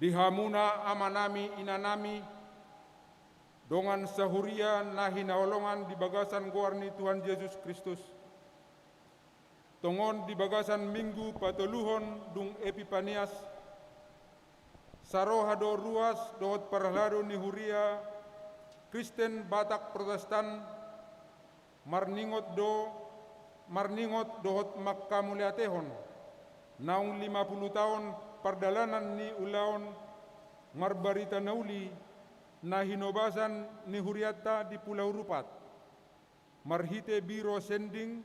dihamuna amanami inanami, dongan sahuria na hinaolongan di bagasan goarni Tuhan Yesus Kristus. Tongon di bagasan minggu patuluhon dung Epipanias, sarohado ruas dohot parlado ni huria, Kristen Batak Protestan, marningot dohot makkamuliatehon, naung 50 tahun pardalanan ni ulaon marbarita nauli na hinobasan ni huriata di Pulau Rupat, marhite biro sending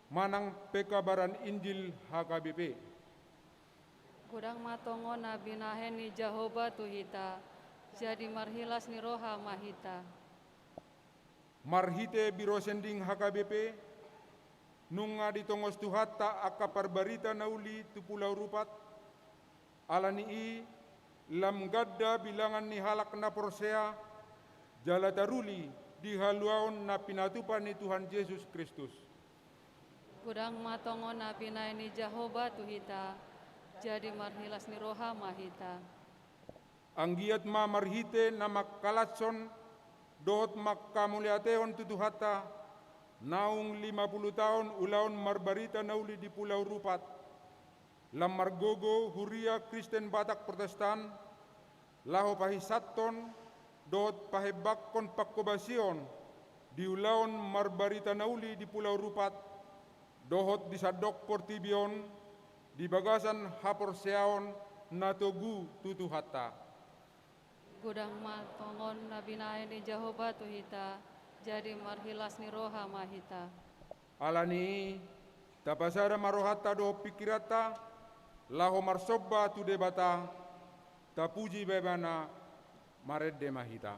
manang pekabaran Injil HKBP. Gudang matongo na binahen ni Jehovah tuhita, jadi marhilas ni roha mahita. Marhite biro sending HKBP, nunga ditongos tuhata akka parbarita nauli tu Pulau Rupat, alani lam gadda bilangan ni halak na porsea, jala taruli di haluaon na pinatupan ni Tuhan Yesus Kristus. Gudang matongo na binahen ni Jehovah tuhita, jadi marhilas ni roha mahita. Anggiat ma marhite na makkalatson dohot makkamuliateon tutuhata, naung 50 tahun ulaon marbarita nauli di Pulau Rupat, lam margogo huria Kristen Batak Protestan, laho pahisaton dohot pahebakkon pakkobasion di ulaon marbarita nauli di Pulau Rupat, dohot disadok portibion di bagasan haporseaon natogu tutuhata. Gudang matongon na binahen ni Jehovah tuhita, jadi marhilas ni roha mahita. Alani tapasara marohata do pikirata, laho marsobba tu debata, tapuji bebana maredde mahita.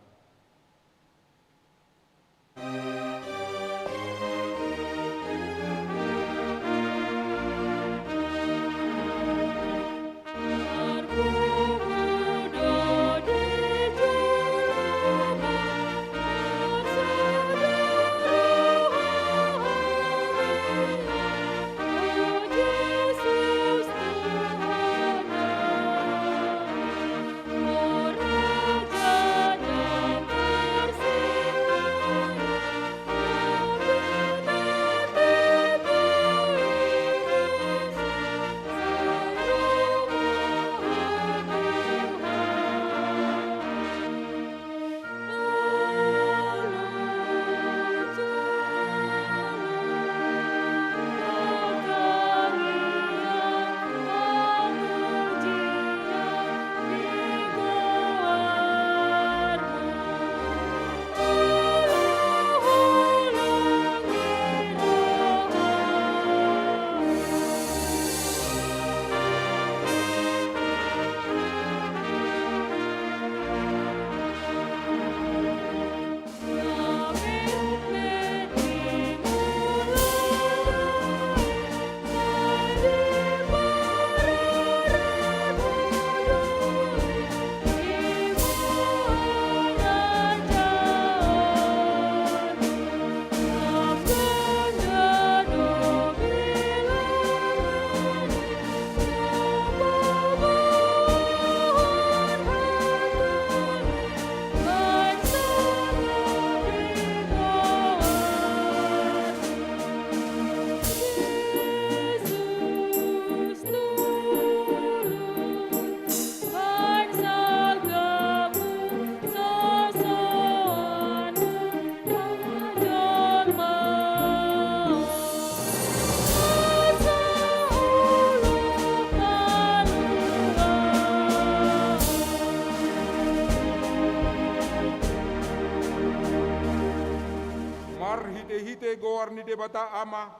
hite goar ni debata ama,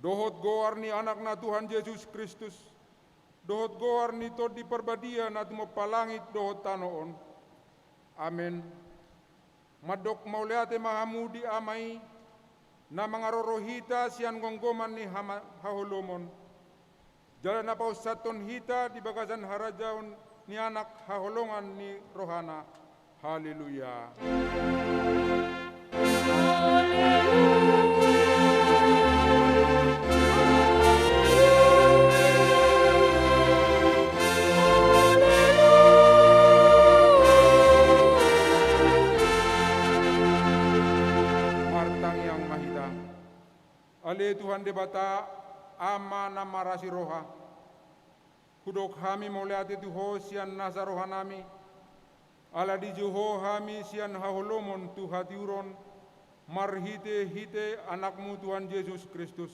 dohot goar ni anak na Tuhan Yesus Kristus, dohot goar ni to di perbadia na tumo palangit dohot tanoon. Amen. Madok mauleate mahamudi amai, na mga rorohita siyan gonggoman ni hahulomon. Jalan na pausaton hita di bagasan harajaon ni anak haholongan ni rohana. Haleluya. Haleluya. Tuhan debata ama nama rasi roha. Hudok hami moleate tuho sian nasa roha nami. Ala di juho hami sian haholomon tuhati uron. Marhite hite anakmu Tuhan Yesus Kristus.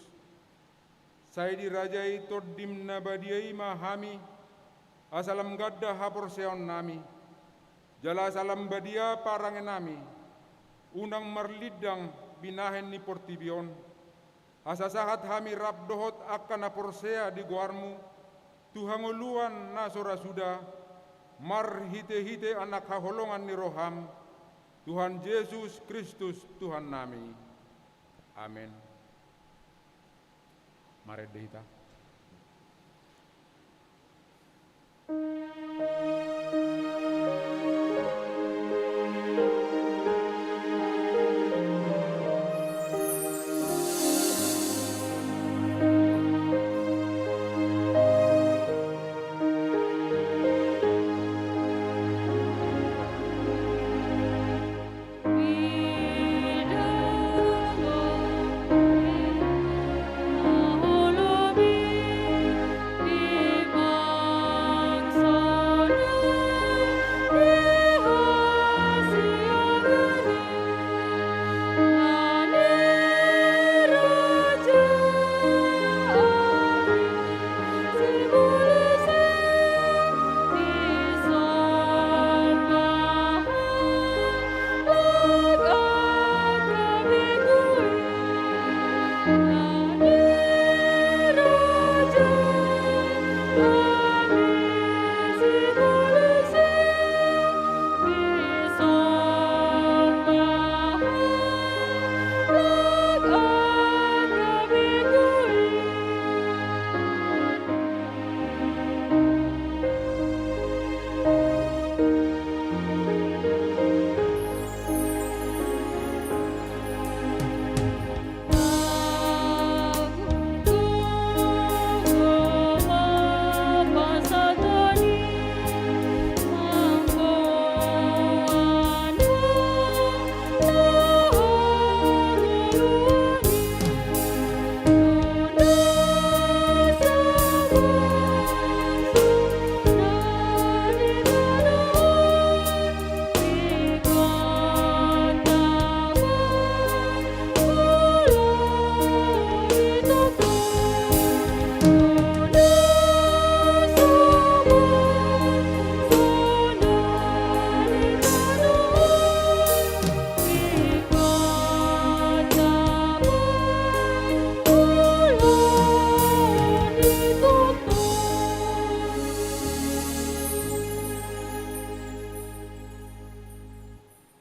Saya dirajai todim nabadiai mahami. Asalam gadda hapor seon nami. Jala salam badia parangen nami. Unang marlidang binahen ni portibion. Asa sahat hami rap dohot akan aporsea di guarmu. Tuhan uluan nasora sudah. Mar hite anak haholongan ni roham. Tuhan Yesus Kristus Tuhan nami. Amin. Mari dehita.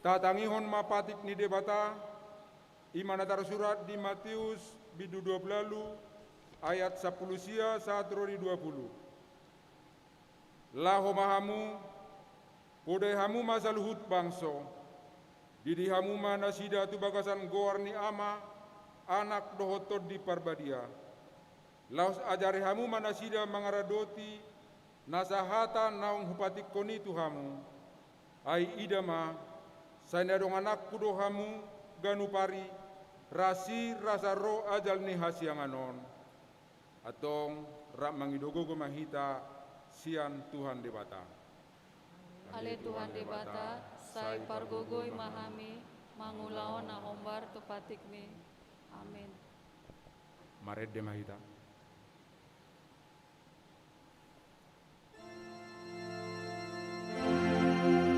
Tatangihon mapatik ni debata, imanatar surat di Matius bidu 20 ayat 10 sia 1 rodi 20. Laho mahamu, podai hamu masaluhut bangso, didi hamu manasida tu bagasan goar ni ama, anak dohotod di parbadia. Laos ajari hamu manasida mangaradoti, nasahata naung hupatik koni tuhamu, ai idama, saina dong anak kudo hamu ganupari rasi rasa ro ajal ni hasianganon atong rak mangidogo mahita sian Tuhan debata. Ale Tuhan debata, sai pargogoi mahami, mangulaon na ombar tupatikmi. Amin. Mared de mahita. Sai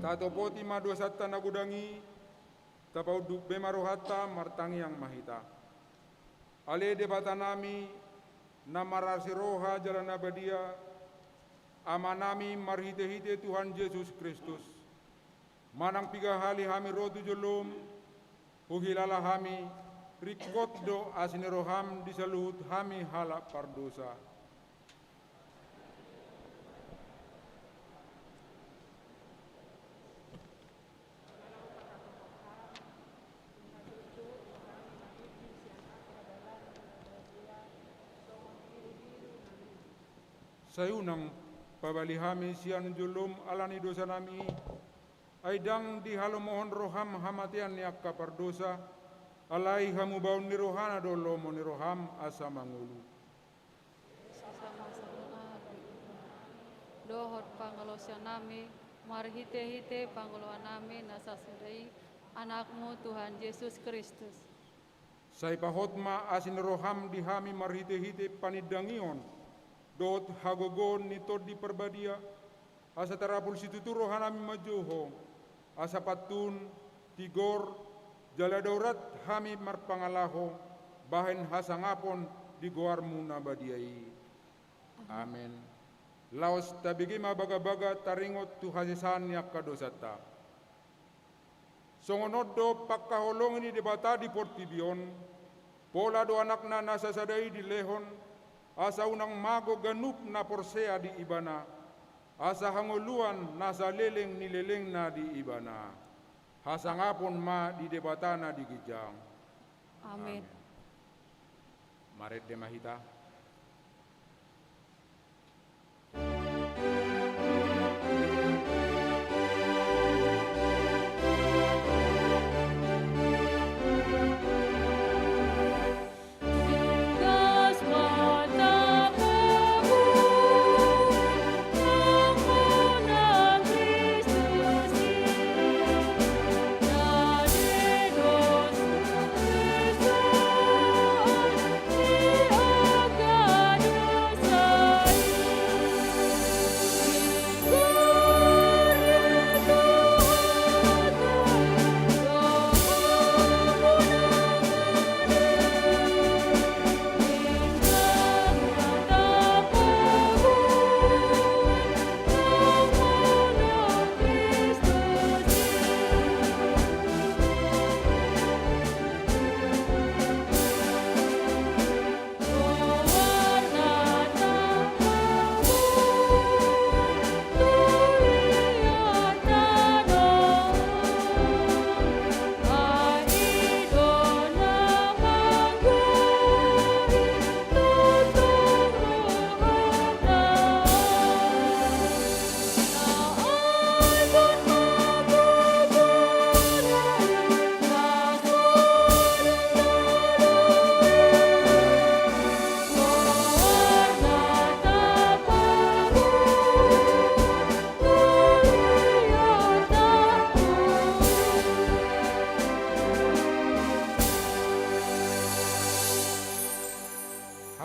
Sato poti madua satta nagudangi, tapau duk bemarohata martangi yang mahita. Ale debata nami, namarasi roha jalan abadia, amanami marhite-hite Tuhan Yesus Kristus. Manang piga hali hami rotu jolom, uhilala hami, rikot do asini roham disaluhut hami halak pardosa. Sayunang pabalihami sian julum alani dosa nami, aidang di halo mohon roham hamatian yak kapardosa, alai hamu baun ni rohana dolomo ni roham asa mangulu. Sesama-sama dohot pangalosya nami, marhite-hite pangaloan nami nasasudai anakmu Tuhan Yesus Kristus. Sai pahotma asin roham di hami marhite-hite panidangion, dot hagogon ni di perbadia, asa tarapul situtu rohanami majoho, asa patun, tigor, jala daurat hami marpangalaho, bahen hasangapon di goarmu nabadiai. Amin. Laos tabigi mabaga-baga taringot tu hasisan yak kadosata. Songonodo pakkaholong ini debata di portibion, pola do anakna nasasadai di lehon, asa unang mago ganup na porsea di ibana, asa hangoluan nasa leleng nileleng na di ibana, hasangapon ma di debatana di gijang. Amin. Maret de mahita.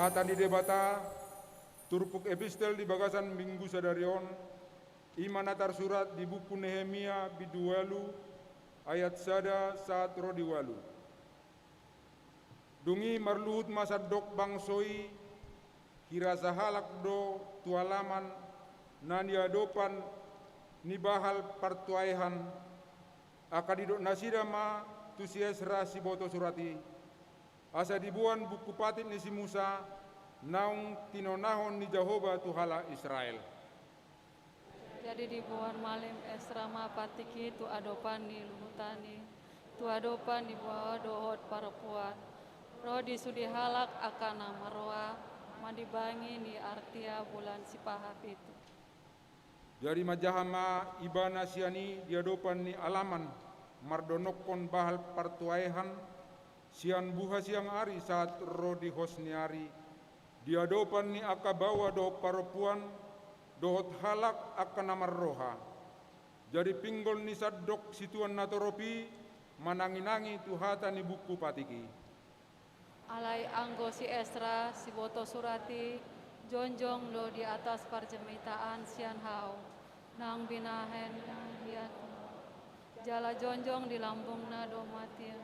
Hatan di debata, turpuk epistel di bagasan minggu sadarion, imanatar surat di buku Nehemia bidualu, ayat sada saat rodiwalu. Dungi marluhut masadok bangsoi, kira sahalak do tualaman, nani adopan, nibahal partuaihan, akadidok nasidama, tusies rasi boto surati, asa dibuan buku patit ni si Musa, naung tinonahon ni Jehovah Tuhala Israel. Jadi dibuat malim esrama patiki tu adopan di luhutani, tu adopan di bawah dohot parapuan. Roh disudi halak akan nama roa, madibangi ni artia bulan sipahap itu. Dari majahama ibana siani diadopan ni alaman, mardonokon bahal partuaihan, sian buha siang ari saat roh di hosniari, diadopan ni akabawa do parapuan, dohot halak akan nama roha. Jadi pinggol ni sadok situan natoropi, mananginangi tuhata ni buku patiki. Alai anggo si Esra, si boto surati, jonjong lo di atas parjemitaan sian hau, nang binahen hiat jala jonjong di lambungna domatir,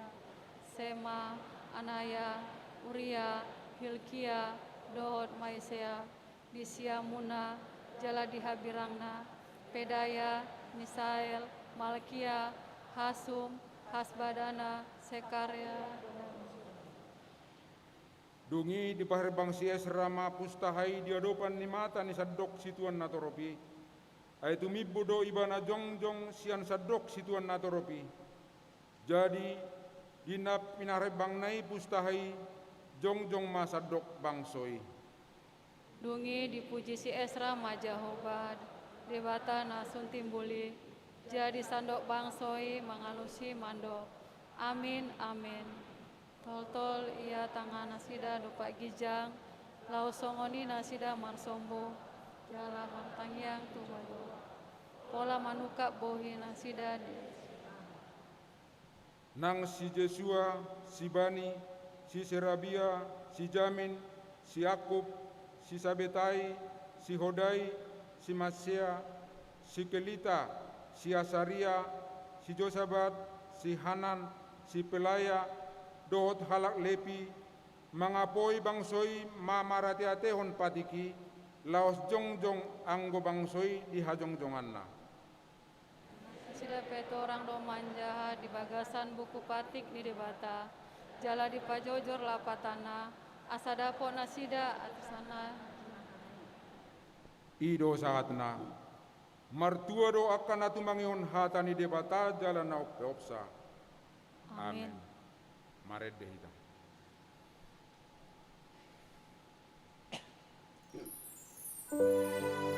Sema, Anaya, Uria, Hilkia, dohot Maisea, di Siamuna, jala di Habirangna, Pedaya, Misael, Malkia, Hasum, Hasbadana, Sekarya, Dungi di paherbang si Esrama pustahai di adopan ni mata ni sadok situan natoropi. Aitu mibudo ibana jongjong sian sadok situan natoropi. Jadi dinap pinarebang nai pustahai jongjong masadok bangsoi. Dungi dipuji si Esra Majahobad, Debata nasun timbuli, jadi sandok bangsoi mangalusi mando. Amin, amin. Tol-tol ia tangan nasida dupa gijang, lau songoni nasida marsombo, jala martangyang tubayo. Pola manuka bohi nasida di. Nang si Jesua, si Bani, si Serabia, si Jamin, si Yakub, si Sabetai, si Hodai, si Masea, si Kelita, si Asaria, si Josabat, si Hanan, si Pelaya, dohot halak lepi, mangapoi bangsoi mamarati-atehon patiki, laos jongjong anggo bangsoi di hajongjonganna. Sida petorang do manjaha di bagasan buku patik di debata, jala di pajojor lapatana, asadapo nasida atasana. Ido saatna, martua do akan atumangihon hatani debata jala na opsa. Amin. Maret dehita. Oh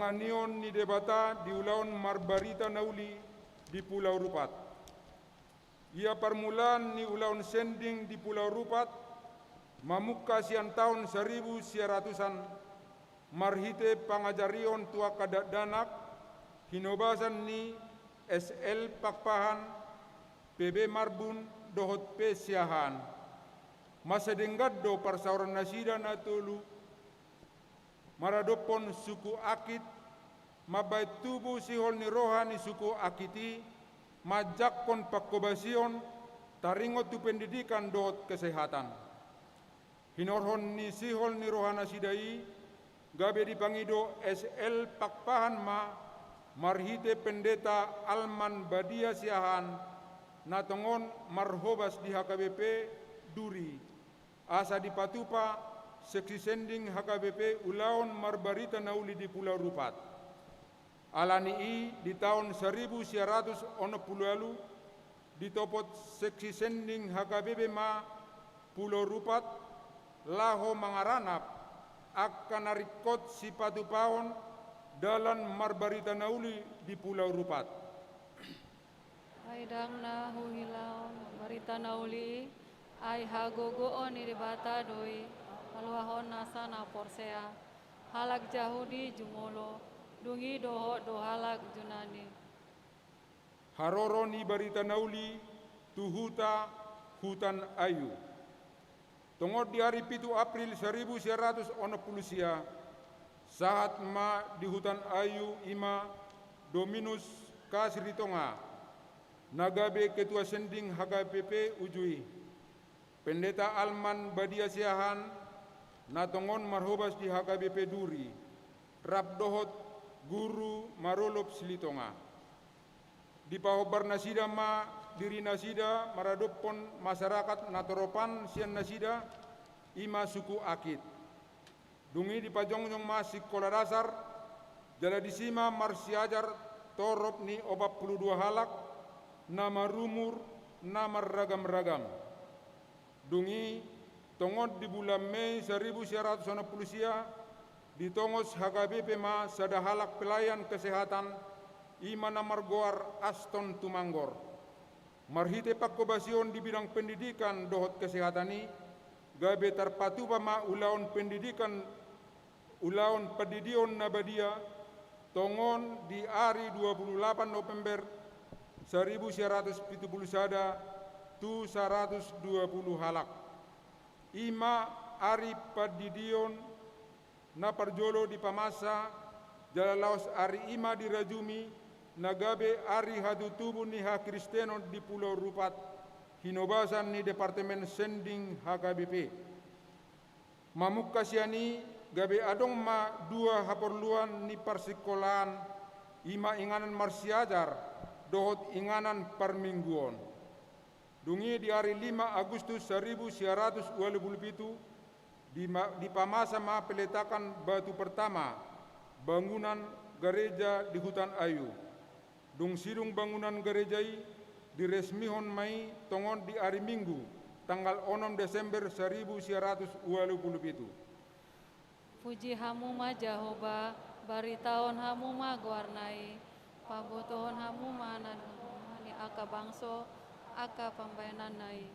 anion ni debata di ulaun marbarita nauli di Pulau Rupat. Ia permulaan ni ulaun sending di Pulau Rupat, mamuka sian tahun 1900-an, marhite pangajarion tua kadadanak, hinobasan ni SL Pakpahan, PB Marbun, dohot P Siahan. Masa denggad do parsauran nasida na tolu, maradopon suku akit, mabait tubuh sihol ni rohani suku akiti, majakon pakobasion, taringot tu pendidikan dot kesehatan. Hinorhon ni sihol ni rohana sidai, gabe dipangido SL Pakpahan ma, marhite pendeta Alman Badia Siahan, natongon marhobas di HKBP Duri, asa dipatupa seksi sending HKBP Ulaon Marbarita Nauli di Pulau Rupat. Alani i di tahun 1960 lalu ditopot seksi sending HKBP ma Pulau Rupat laho mangaranap akan narikot si patupaon dalam Marbarita Nauli di Pulau Rupat. Aidang na huhilaon Marbarita Nauli ay hagogoon ni debata doi maluahon nasa na porsea halak jahudi jumolo dungi doho do halak junani. Haroro ni Barita Nauli tuhuta hutan ayu. Tungod di hari 7 April 1960 saat ma di hutan ayu ima Dominus Kasritonga nagabe ketua sending HKBP Ujui pendeta Alman Badia Siahan natongon marhobas di HKBP Duri rabdohot guru marolop Silitonga di pahobar nasida ma diri nasida maradopon masyarakat natoropan sian nasida ima suku akit dungi di pajongjong ma sekolah dasar jala disima marsiajar torop ni 42 halak nama rumur nama ragam-ragam dungi tongod di bulan Mei 1960 di tongos HKBP ma sada halak pelayan kesehatan ima namar goar Aston Tumanggor marhite pakobasion di bidang pendidikan dohot kesehatan ini gabe terpatuba ma ulaun pendidikan ulaun pedidion nabadia tongon di hari 28 November 1971 tu 120 halak ima ari pedidion na parjolo di pamasa jalalaos ari ima di rajumi nagabe ari hadu tubuh ni ha Kristeno di Pulau Rupat hinobasan ni Departemen Sending HKBP mamukasiani gabe adong ma dua haporluan ni parsikolahan ima inganan marsiajar dohot inganan parmingguon dungi di hari 5 Agustus 1927 di pamasa ma peletakan batu pertama bangunan gereja di hutan ayu dung sidung bangunan gerejai diresmihon mai tongon di hari Minggu tanggal 6 Desember 1927 Puji hamu ma Jahoba baritaon hamu ma guarnai pabotohon hamu ma ni aka bangso aka pambayanan nai.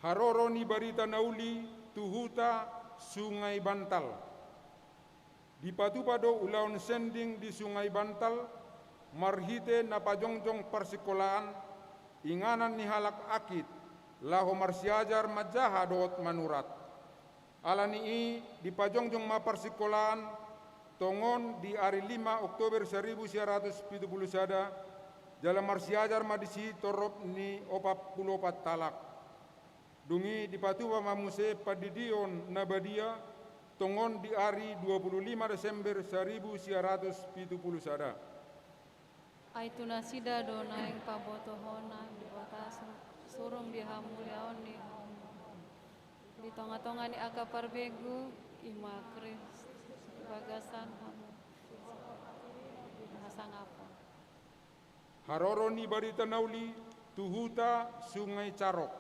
Haroro ni Barita Nauli tuhuta Sungai Bantal di patupado ulaun sending di Sungai Bantal marhite na pajongjong parsikolahan inganan ni halak akit laho marsiajar majaha doot manurat alani i di pajongjong ma parsikolahan tongon di hari 5 Oktober 1971 dalam marsiajar madisi torop ni 44 talak dungi di patuwa mamuse padidion nabadia tongon di hari 25 Desember 1971 Aitu nasida donaing pabotohona di batas surung di hamuliaon ni di tonga-tonga ni aka parbegu ima kris bagasan hamu hasang apa Haroro ni Barita Nauli tuhuta Sungai Carok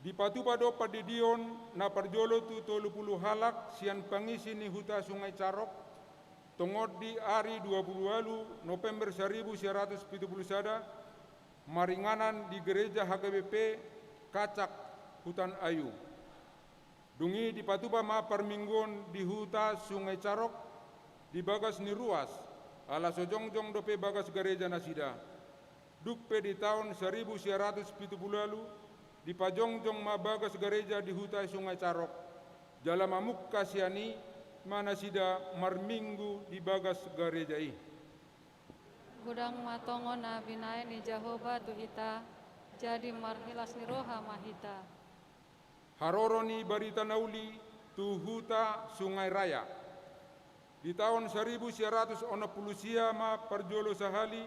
di patupado padidion na parjolo tu 30 halak sian pangisi ni huta Sungai Carok tongod di hari 20 November 1971 maringanan di gereja HKBP Kacak Hutan Ayu. Dungi di patupa ma permingguan di huta Sungai Carok di bagas ni ruas ala sojongjong dope bagas gereja nasida. Dukpe di tahun 1970 lalu di pajongjong ma bagas gereja di huta Sungai Carok. Jala mamuk kasiani mana sida marminggu di bagas gereja i. Gudang matongo na binay ni Jehovah tuhita, jadi marhilas ni roha mahita. Haroro ni barita nauli tu huta Sungai Raya. Di tahun 1960 ma perjolo sahali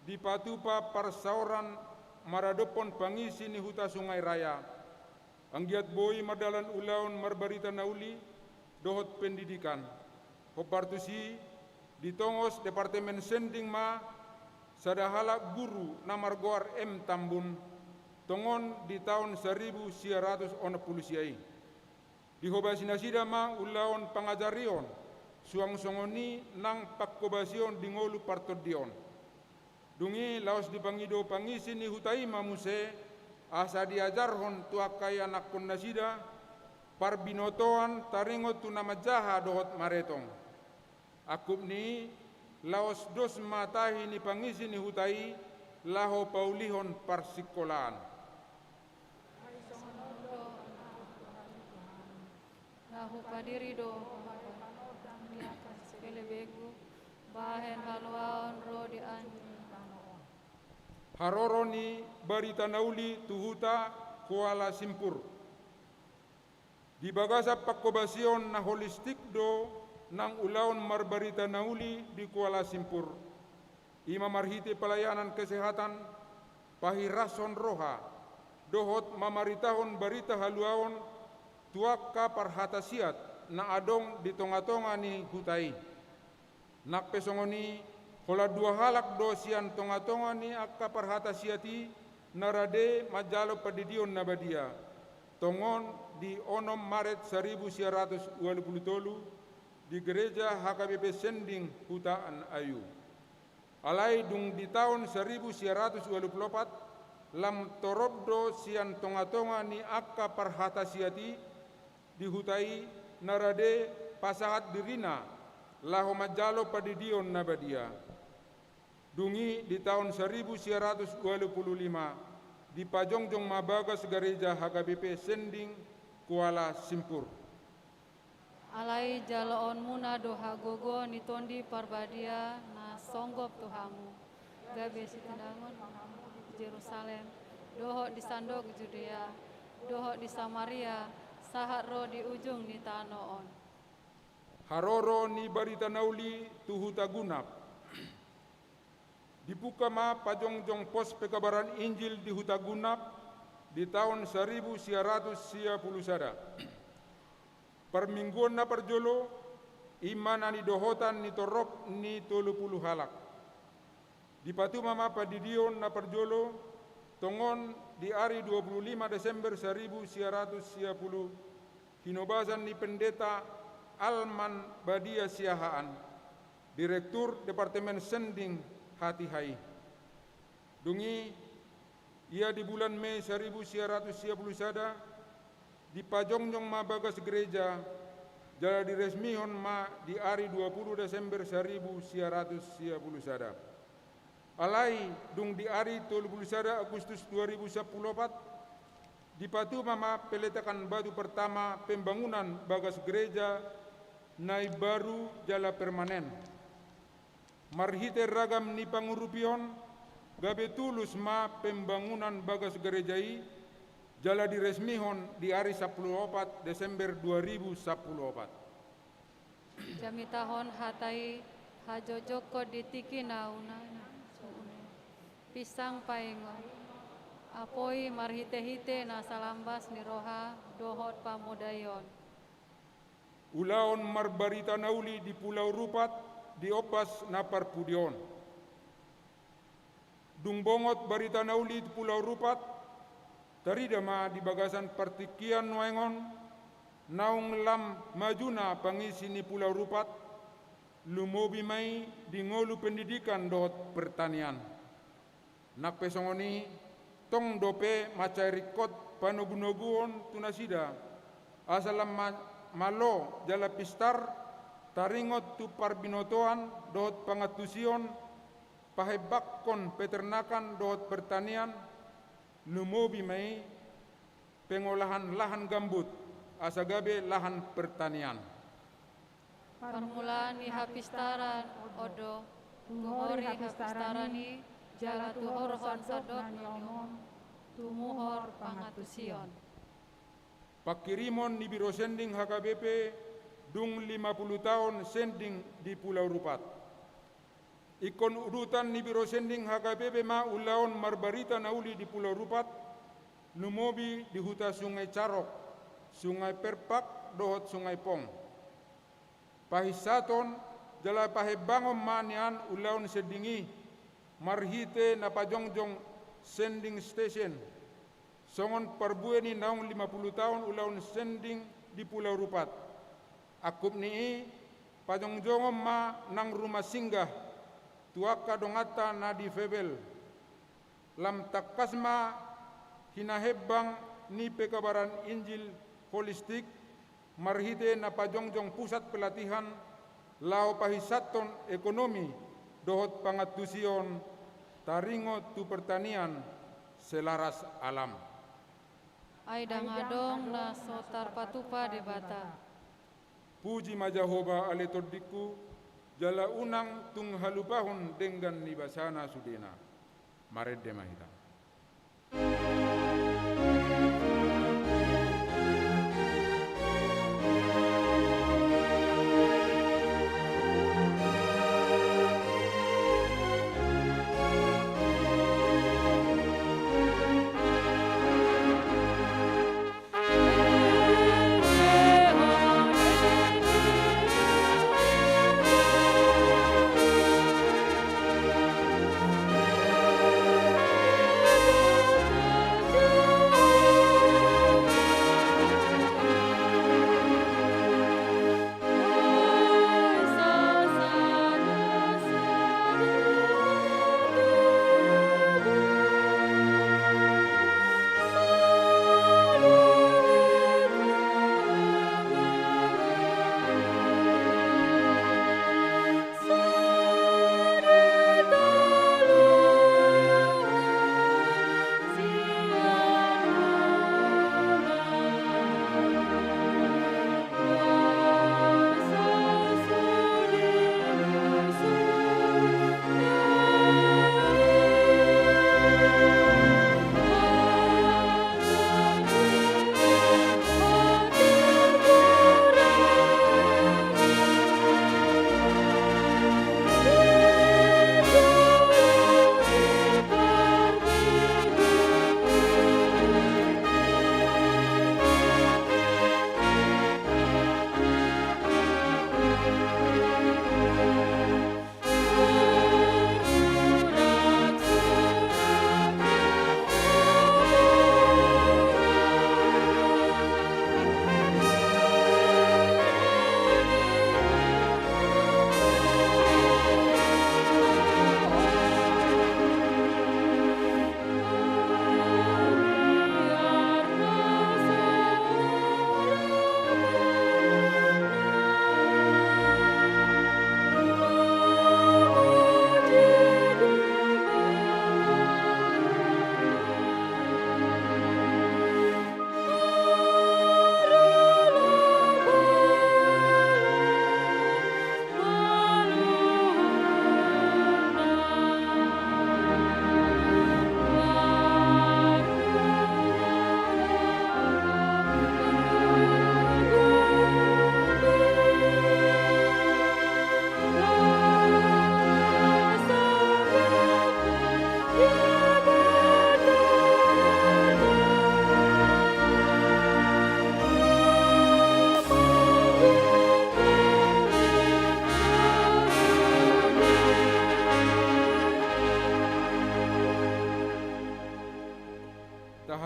di patupa persauran maradopon pangisi ni huta Sungai Raya. Anggiat boi madalan ulaun marbarita nauli dohot pendidikan. Hopartusi di tongos Departemen Sending ma sadahala guru namargoar M Tambun tongon di tahun 1960 siai. Di hobasi nasida ma ulaon pangajarion suang songoni nang pakkobasion di ngolu partodion. Dungi laos di pangido pangisi ni hutai mamuse asa diajarhon tuakai anak kon nasida parbinotoan taringot tu nama jaha dohot maretong. Akup ni laos dos matahi ni pangisi ni hutai laho paulihon parsikolaan. Lahu padiri do sekele begu bahen haluaon ro di anjing. Haroro ni barita nauli tuhuta Kuala Simpur. Di bagasa pakkobasion na holistik do nang ulaon marbarita nauli di Kuala Simpur. Ima marhiti pelayanan kesehatan pahirason roha dohot mamaritahon barita haluaon tuaka parhatasiat na adong di tonga-tonga ni hutai. Nak pesongoni hola dua halak dosian tonga-tonga ni akka parhatasiati narade majalo padidion nabadia. Tongon di 6 Maret 1923 di gereja HKBP Sending Hutaan Ayu. Alai dung di tahun 1924 lam torobdo sian tonga-tonga ni akka parhatasiati di hutai narade pasahat dirina laho majalo padidion nabadia. Dungi di tahun 1925 di pajongjong mabagas gereja HKBP Sending Kuala Simpur. Alai jaloon muna doha gogo ni tondi parbadia na songgop tuhamu. Gabe sitindangon Jerusalem, doho di Sandok Judea, doho di Samaria, sahat ro di ujung ni Tanoon. Haroro ni barita nauli tuhuta gunap. Dibuka ma pajongjong pos pekabaran Injil di Huta Gunap di tahun 1991. Permingguan na perjolo imana ni dohotan ni torok ni 30 halak. Di patuma ma padidion na perjolo tongon di hari 25 Desember 1990 hinobasan ni pendeta Alman Badia Siahaan, Direktur Departemen Sending Hati Hai. Dungi ia di bulan Mei 1991 di pajongjong ma bagas gereja jala diresmihon ma di hari 20 Desember 1991. Alai dung di hari 31 Agustus 2014 di patuma ma peletakan batu pertama pembangunan bagas gereja nai baru jala permanen. Marhite ragam ni pangurupion gabe tulus ma pembangunan bagas gerejai jala diresmihon di hari 14 Desember 2014. Jami tahon hatai hajojoko ditiki nauna pisang paingon apoi marhite-hite na salambas ni roha dohot pamudayon. Ulaon marbarita nauli di Pulau Rupat di opas na parpudion. Dungbongot barita nauli di Pulau Rupat taridama di bagasan partikian nuengon naung lam majuna pangisi ni Pulau Rupat lumobi mai di ngolu pendidikan dohot pertanian. Nak pesongoni tong dope macai rikot panogunoguon tunasida asalam malo jala pistar taringot tu parbinotoan dohot pangatusion pahebakkon peternakan dohot pertanian lumobi mai pengolahan lahan gambut asagabe lahan pertanian. Permulaan hapistaran odo tuhori hapistarani jala tuhorhon sadot nyomon tumuhor pangatusion. Pakirimon ni biro sending HKBP dung 50 tahun sending di Pulau Rupat. Ikon urutan ni biro sending HKBP ma ulaon marbarita nauli di Pulau Rupat, lumobi di huta Sungai Carok, Sungai Perpak, dohot Sungai Pong. Pahisaton jala pahebangom manian ulaon sedingi marhite napajongjong sending station. Songon perbueni naung 50 tahun ulaun sending di Pulau Rupat. Akup ni pajongjongom ma nang rumah singgah tuaka dongata na di Febel. Lam takasma hinahebang ni pekabaran Injil holistik marhite na pajongjong pusat pelatihan lao pahisaton ekonomi dohot pangatusion taringo tu pertanian selaras alam. Aida ngadong na sotar patupa debata. Puji majahoba ale todiku jala unang tung halupahun dengan nibasana sudena. Maredde mahita.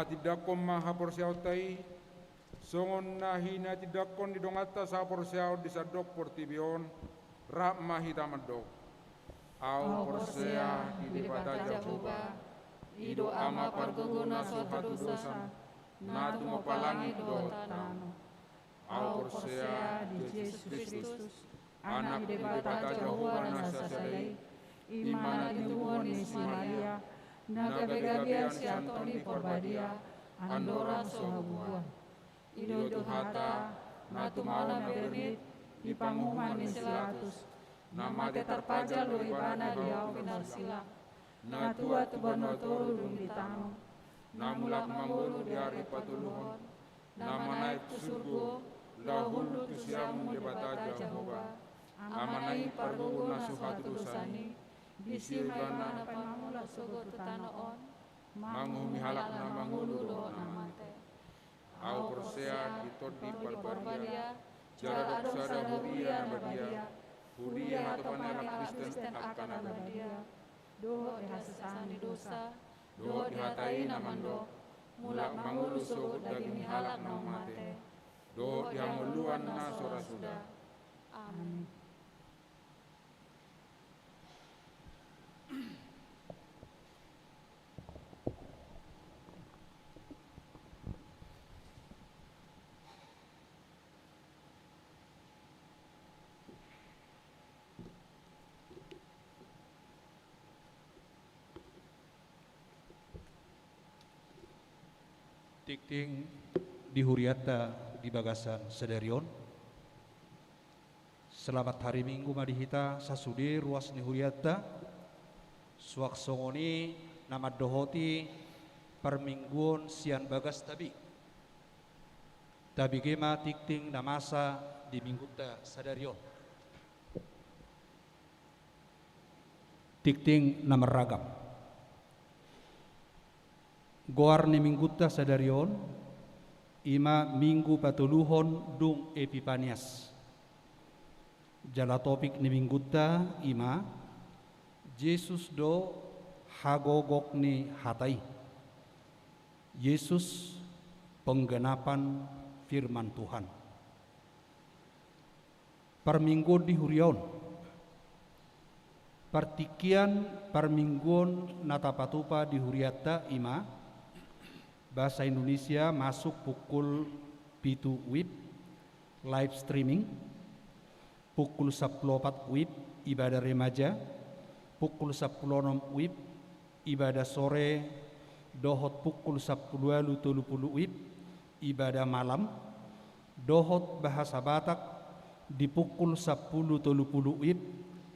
tidakon maha porsiao tai songon nahi na tidakon di dongata sa porsiao di sadok portibion Rama hitamado. Au persea di bata Jehovah. Ido ama parguguna suatu dosa. Natu mapalangi do tanano. Au persea di Yesus Kristus. Anak di bata Jehovah nasa sadai. Imana dituon ni si Maria. Nagabe-gabean si Antoni porbadia. Andora sohabuan. Ido Tuhata. Natu mana bernit. Di pangumuman ni Silatus. Nama te terpajal lo ibana di au pinar silang. Natua tu banotoro dum ditano. Namulak mangulu di hari patuluhon. Nama naik tu surgo. Lahulu tu siamu di bata Jehovah. Amanai parguguna suhatu dosani. Bisirlah mana pamula sogo tu tanoon. Manguhumi halak na mangulu do namate. Au persea ditodi parbadia. Jarak sada huria nabadia. Huria atau anak Kristen akan nabadia. Doho dihasasani dosa. Doho dihatai namando. Mulak mangulu sogo daging halak na mate. Doho dihamuluan na sora sudah. Amin. Tikting di Huriata di Bagasan Sedarion. Selamat hari Minggu madihita sasudi ruas ni Huriata. Suak songoni nama dohoti permingguan sian bagas tabi. Tabi gema tikting namasa di Mingguta Sedarion. Tikting nama ragam. Goar ni Mingguta Sadarion, ima minggu patuluhon dung Epipanias. Jala topik ni Mingguta ima, Yesus do hagogok ni hatai. Yesus penggenapan firman Tuhan. Permingguan di Hurion. Partikian permingguan natapatupa di Huriata ima. Bahasa Indonesia masuk pukul 7 WIB live streaming, pukul 14 WIB ibadah remaja, pukul 16 WIB ibadah sore, dohot pukul 10.30 WIB ibadah malam, dohot bahasa Batak di pukul 10.30 WIB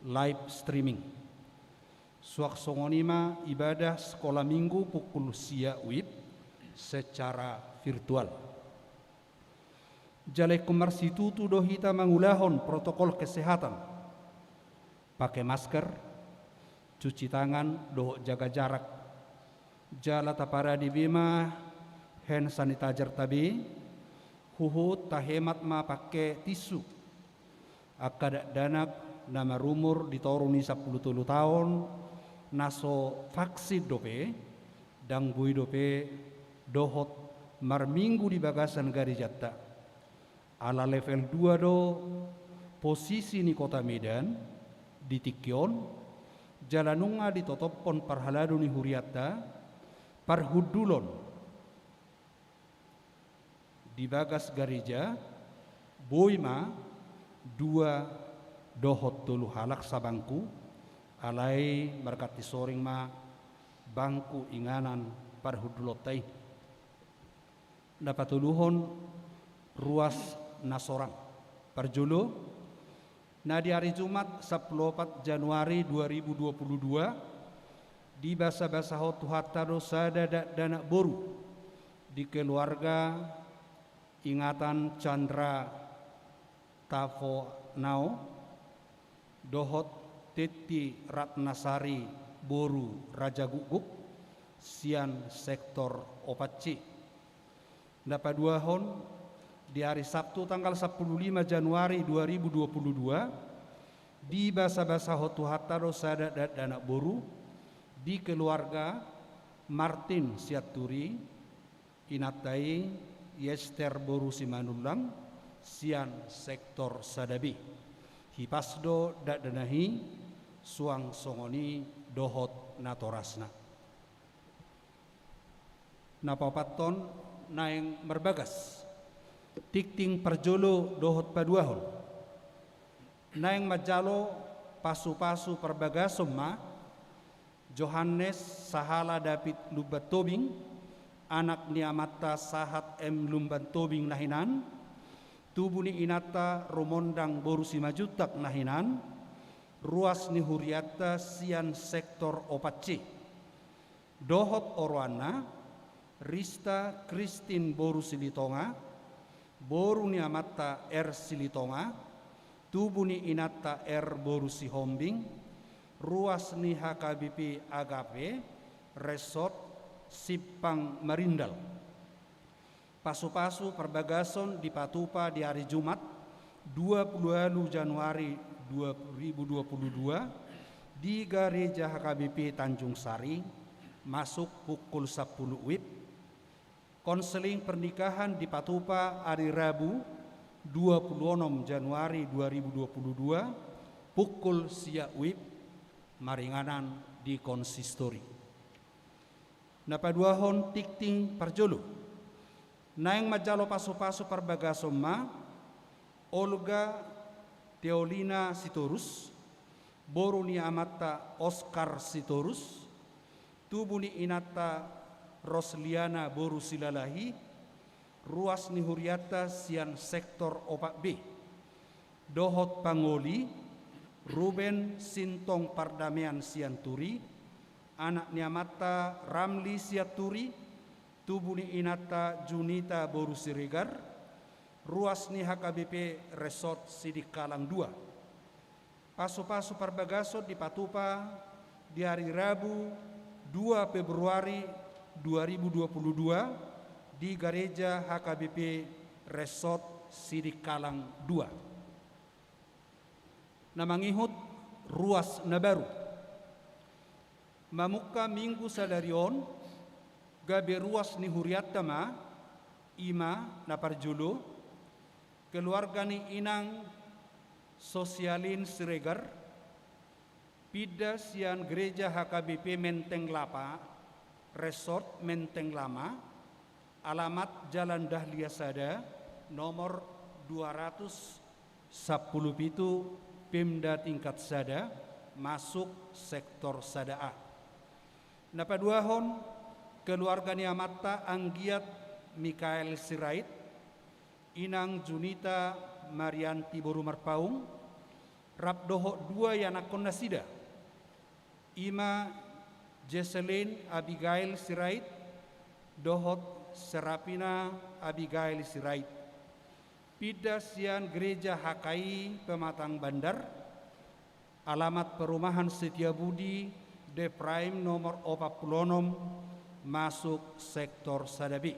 live streaming. Suak songonima ibadah sekolah minggu pukul sia WIB secara virtual. Jalai Komarsitutu dohita mangulahon protokol kesehatan. Pakai masker, cuci tangan, doh jaga jarak. Jala tapara di bima hand sanitizer tabi, huhut tahemat ma pakai tisu. Akadak danak nama rumur ditoruni 10 tahun, naso vaksin dope, dang bui dope, dohot marminggu di Bagasan Garijata. Ala level 2 do posisi ni kota Medan di Tikion, jalanunga di totopon parhaladu ni Huriata, parhudulon di Bagas Garija, boima 2 dohot tulu halak sabangku, alai berkati soring ma bangku inganan parhudulotai. Dapat tuluhon ruas nasorang perjulu nah di hari Jumat 14 Januari 2022 di basa-basa hotu hatta dosa dana boru di keluarga ingatan Chandra Tafo Nao dohot Teti Ratnasari Boru Raja Guguk sian sektor Opaci. Dapat 2 hon di hari Sabtu tanggal 15 Januari 2022 di basa-basa hotu hatta dosa dana boru di keluarga Martin Siaturi Inatai Yester Boru Simanulang sian sektor Sadabi hipasdo dadenahi suang songoni dohot natorasna. Napapaton naeng merbagas tikting perjolo dohot paduahon naeng majalo pasu-pasu perbagasom ma Johannes Sahala David Lumban Tobing anak ni amata sahat Lumban Tobing nahinan tubuni inata romondang borusi majutak nahinan ruas ni huriata sian sektor opatci dohot orwana Rista Kristin boru silitonga boru ni amata silitonga tubuni inata boru si hombing ruas ni HKBP Agape Resort Sipang Marindal pasu-pasu perbagason di Patupa di hari Jumat 20 Januari 2022 di Gereja HKBP Tanjung Sari masuk pukul 10 WIB. Konseling pernikahan di Patupa hari Rabu 26 Januari 2022 pukul siap WIB maringanan di konsistori. Napaduahon tikting parjolo naeng majalo pasu-pasu perbagasoma Olga Teolina Sitorus Boruni Amata Oscar Sitorus tubuni inata Rosliana Boru Silalahi ruas ni huriata sian sektor opak B dohot pangoli Ruben Sintong Pardamian Sianturi anak niamata Ramli Siaturi tubuni inata Junita Boru Siregar ruas ni HKBP Resort Sidik Kalang 2 pasu-pasu perbagaso di Patupa di hari Rabu 2 Februari 2022 di Gereja HKBP Resort Sidik Kalang 2. Namangihut ruas nabaru. Mamuka minggu sadarion gabe ruas ni huriatama ima naparjulu keluarga ni inang sosialin Siregar pida sian Gereja HKBP Menteng Lapa Resort Menteng Lama alamat Jalan Dahlia Sada nomor 217 Pemda tingkat Sada masuk sektor Sada A. Napaduahon keluarga ni amata Anggiat Mikael Sirait inang Junita Marianti Boru Marpaung Rabdoho 2 yanakon nasida ima Jesselyn Abigail Sirait dohot Serapina Abigail Sirait pida sian Gereja HKI Pematang Bandar alamat perumahan Setiabudi De Prime nomor 46 masuk sektor Sadabi.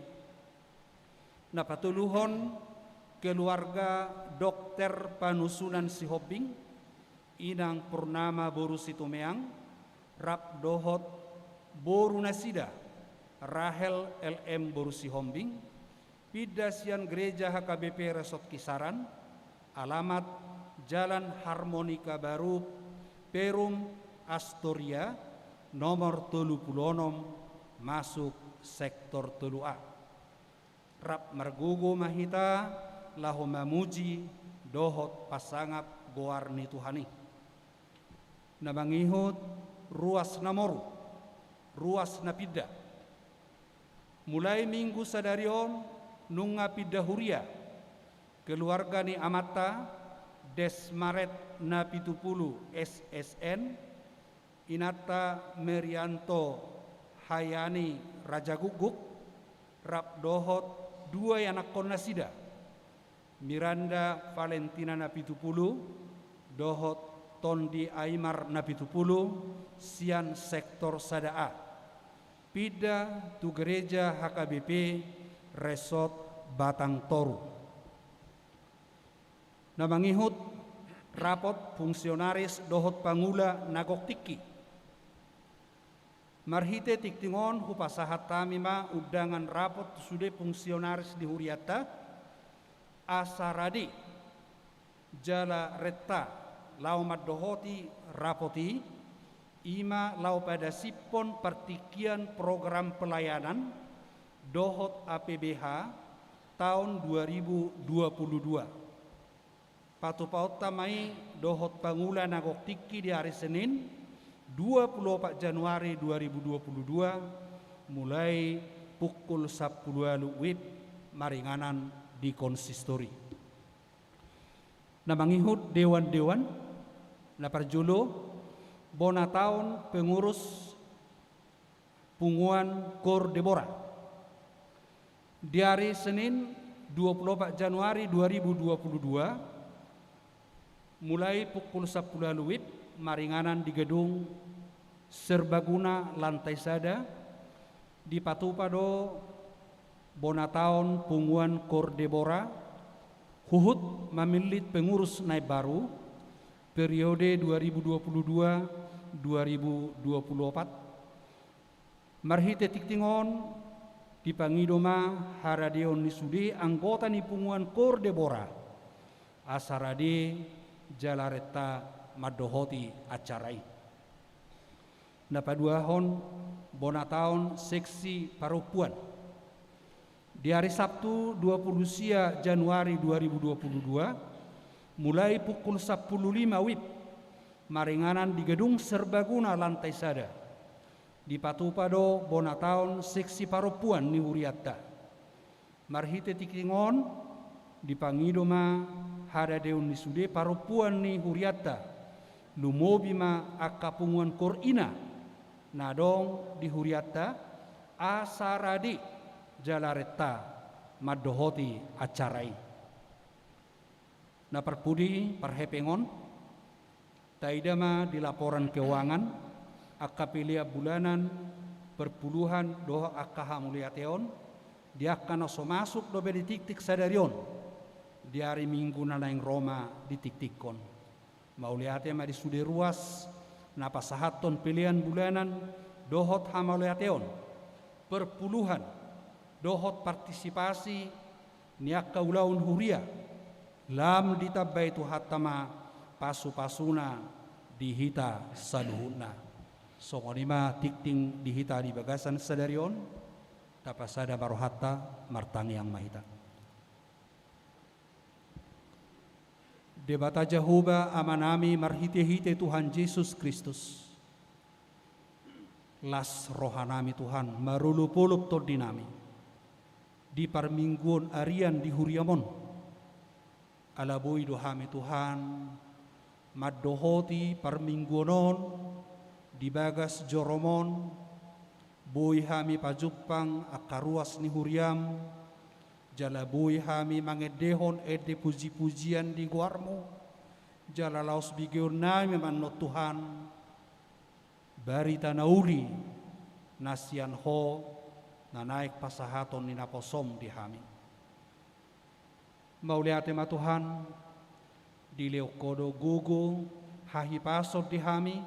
Napatuluhon keluarga Dokter Panusunan Sihobing inang Purnama Boru Situmeang Rap dohot Boru Nasida Rahel LM Boru Sihombing pidasian Gereja HKBP Resort Kisaran alamat Jalan Harmonika Baru Perum Astoria nomor 36 masuk sektor 3A. Rap margugo mahita lahu mamuji dohot pasangap goarni Tuhani. Nabangihut ruas namoru, ruas napida. Mulai minggu sadarion nunga pida huria keluarga ni amata Desmaret Napitupulu SSN inata Merianto Hayani Raja Guguk Rap dohot 2 anak konasida Miranda Valentina Napitupulu dohot Tondi Aimar Napitupulu sian sektor Sada A pida tu Gereja HKBP Resort Batang Toru. Namangihut rapot fungsionaris dohot pangula Nagok Tiki marhite tiktingon hupasahat tamima udangan rapot sude fungsionaris di Huriata Asaradi Jala Retta lau maddohoti rapoti ima lau pada sipon pertikian program pelayanan dohot APBH tahun 2022. Patupaut tamai dohot pangulan agok tiki di hari Senin 24 Januari 2022 mulai pukul 10 WIB maringanan di konsistori. Na mangihut dewan-dewan na parjulo bona tahun pengurus punguan Kor Debora. Di hari Senin 24 Januari 2022 mulai pukul 10 WIB maringanan di gedung serbaguna lantai sada di Patupado Bonataon Punguan Kor Debora Huhut memilit pengurus naib baru periode 2022-2024 marhite tiktingon di pangidoma haradeon nisude anggota ni Punguan Kor Debora asarade jalareta madohoti acarai napaduahon Bonataon seksi parupuan di hari Sabtu 20 Januari 2022 mulai pukul 10.05 WIB maringanan di gedung serbaguna lantai sada di Patupado Bonataon seksi parupuan ni Huriatta marhite tikingon di pangidoma hadadeun ni sude parupuan ni Huriatta lumobima akapunguan korina nadong di Huriatta asaradi jalareta madohoti acarai na perpudi parhepengon taidama di laporan keuangan akapilia bulanan perpuluhan doa akaha muliateon dia akan oso masuk dobe di tik-tik sadarion di hari Minggu nanaing Roma di tik-tikkon mauliate ma di sude ruas napa sahaton pilihan bulanan dohot hamauliateon perpuluhan dohot partisipasi niak kaulaun huria lam ditabaitu hatama pasu-pasuna dihita saluhuna songonima tikting dihita di bagasan sadarion tapasada barohata martangi yang mahita debata jahuba amanami marhite-hite Tuhan Yesus Kristus las rohanami Tuhan marulup-ulup tordinami di parmingguan arian di Huriamon alabui dohami Tuhan maddohoti parmingguanon di bagas joromon bui hami pajupang akaruas ni Huriam jala bui hami mangedehon ede puji-pujian di guarmu jala laos bigeon nami manno Tuhan bari tanauli nasian ho na naik pasahaton ni naposom di hami. Mauliate ma Tuhan di leokodo gugu hahi pasot di hami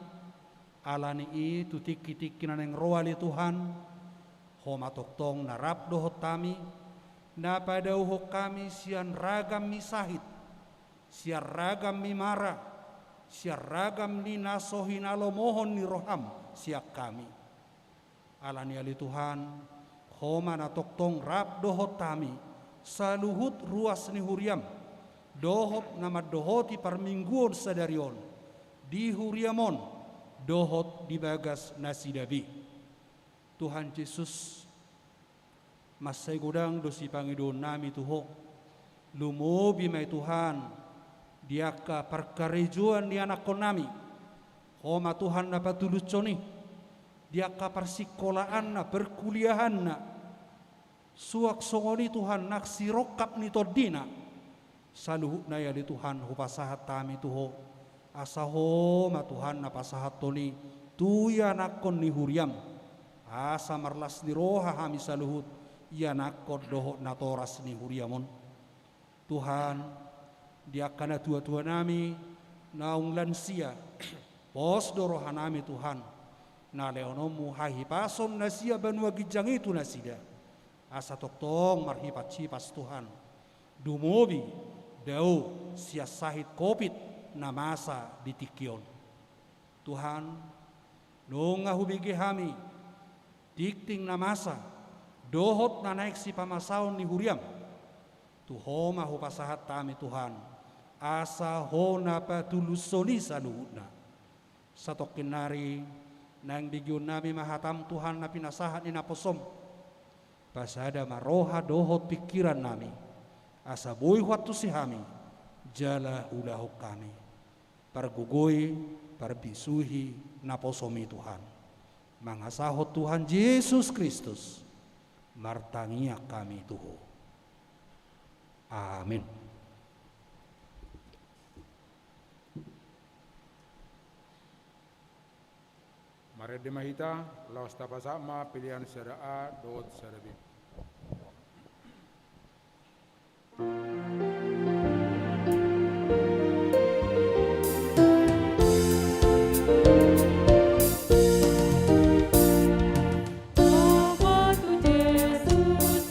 alani i tutik-tiki naneng roali Tuhan homa toktong narap dohot kami na pada uhok kami sian ragam mi sahit sian ragam mi mara sian ragam ni nasohin alomohon ni roham siak kami alani ali Tuhan homa na toktong rap dohot tami saluhut ruas ni Huriam dohot nama dohoti parmingguon sadarion di Huriamon dohot di bagas nasidabi Tuhan Yesus masay gudang dosi pangidon nami tuho lumobi may Tuhan diaka perkarejuan di anak konami homa Tuhan na patulutsoni dia kapar sikolaan na perkuliahan na suak songoni Tuhan naksi rokap ni todina saluhut na ya di Tuhan hupasahat tami tuho asaho ma Tuhan na pasahat toni tuya nakon ni Huriam asa marlas ni roha hami saluhut ya nakon doho natoras ni Huriamon Tuhan dia kana tua-tua nami naung lansia pos doroha nami Tuhan na leonomu hahi pason nasia banua gijang itu nasida asa toktong marhipat cipas Tuhan dumobi dau sia sahit kopit namasa ditikion. Tuhan, nonga hubigi hami, dikting namasa, dohot na naik si pamasaon ni huriam. Tuhoma hupasahat tami Tuhan, asa hona patulus soni sanuhuna. Satokin nari, nang bigyon nami mahatam Tuhan na pinasahat ni naposom. Pasada maroha dohot pikiran nami, asa boy waktu si hami, jala ulahok kami. Pargugoy, parbisuhi naposomi Tuhan. Mangasahot Tuhan Yesus Kristus, martangia kami Tuho. Amin. Mare de mahita, laos tapasama pilihan secara A, dohot secara B. Yesus,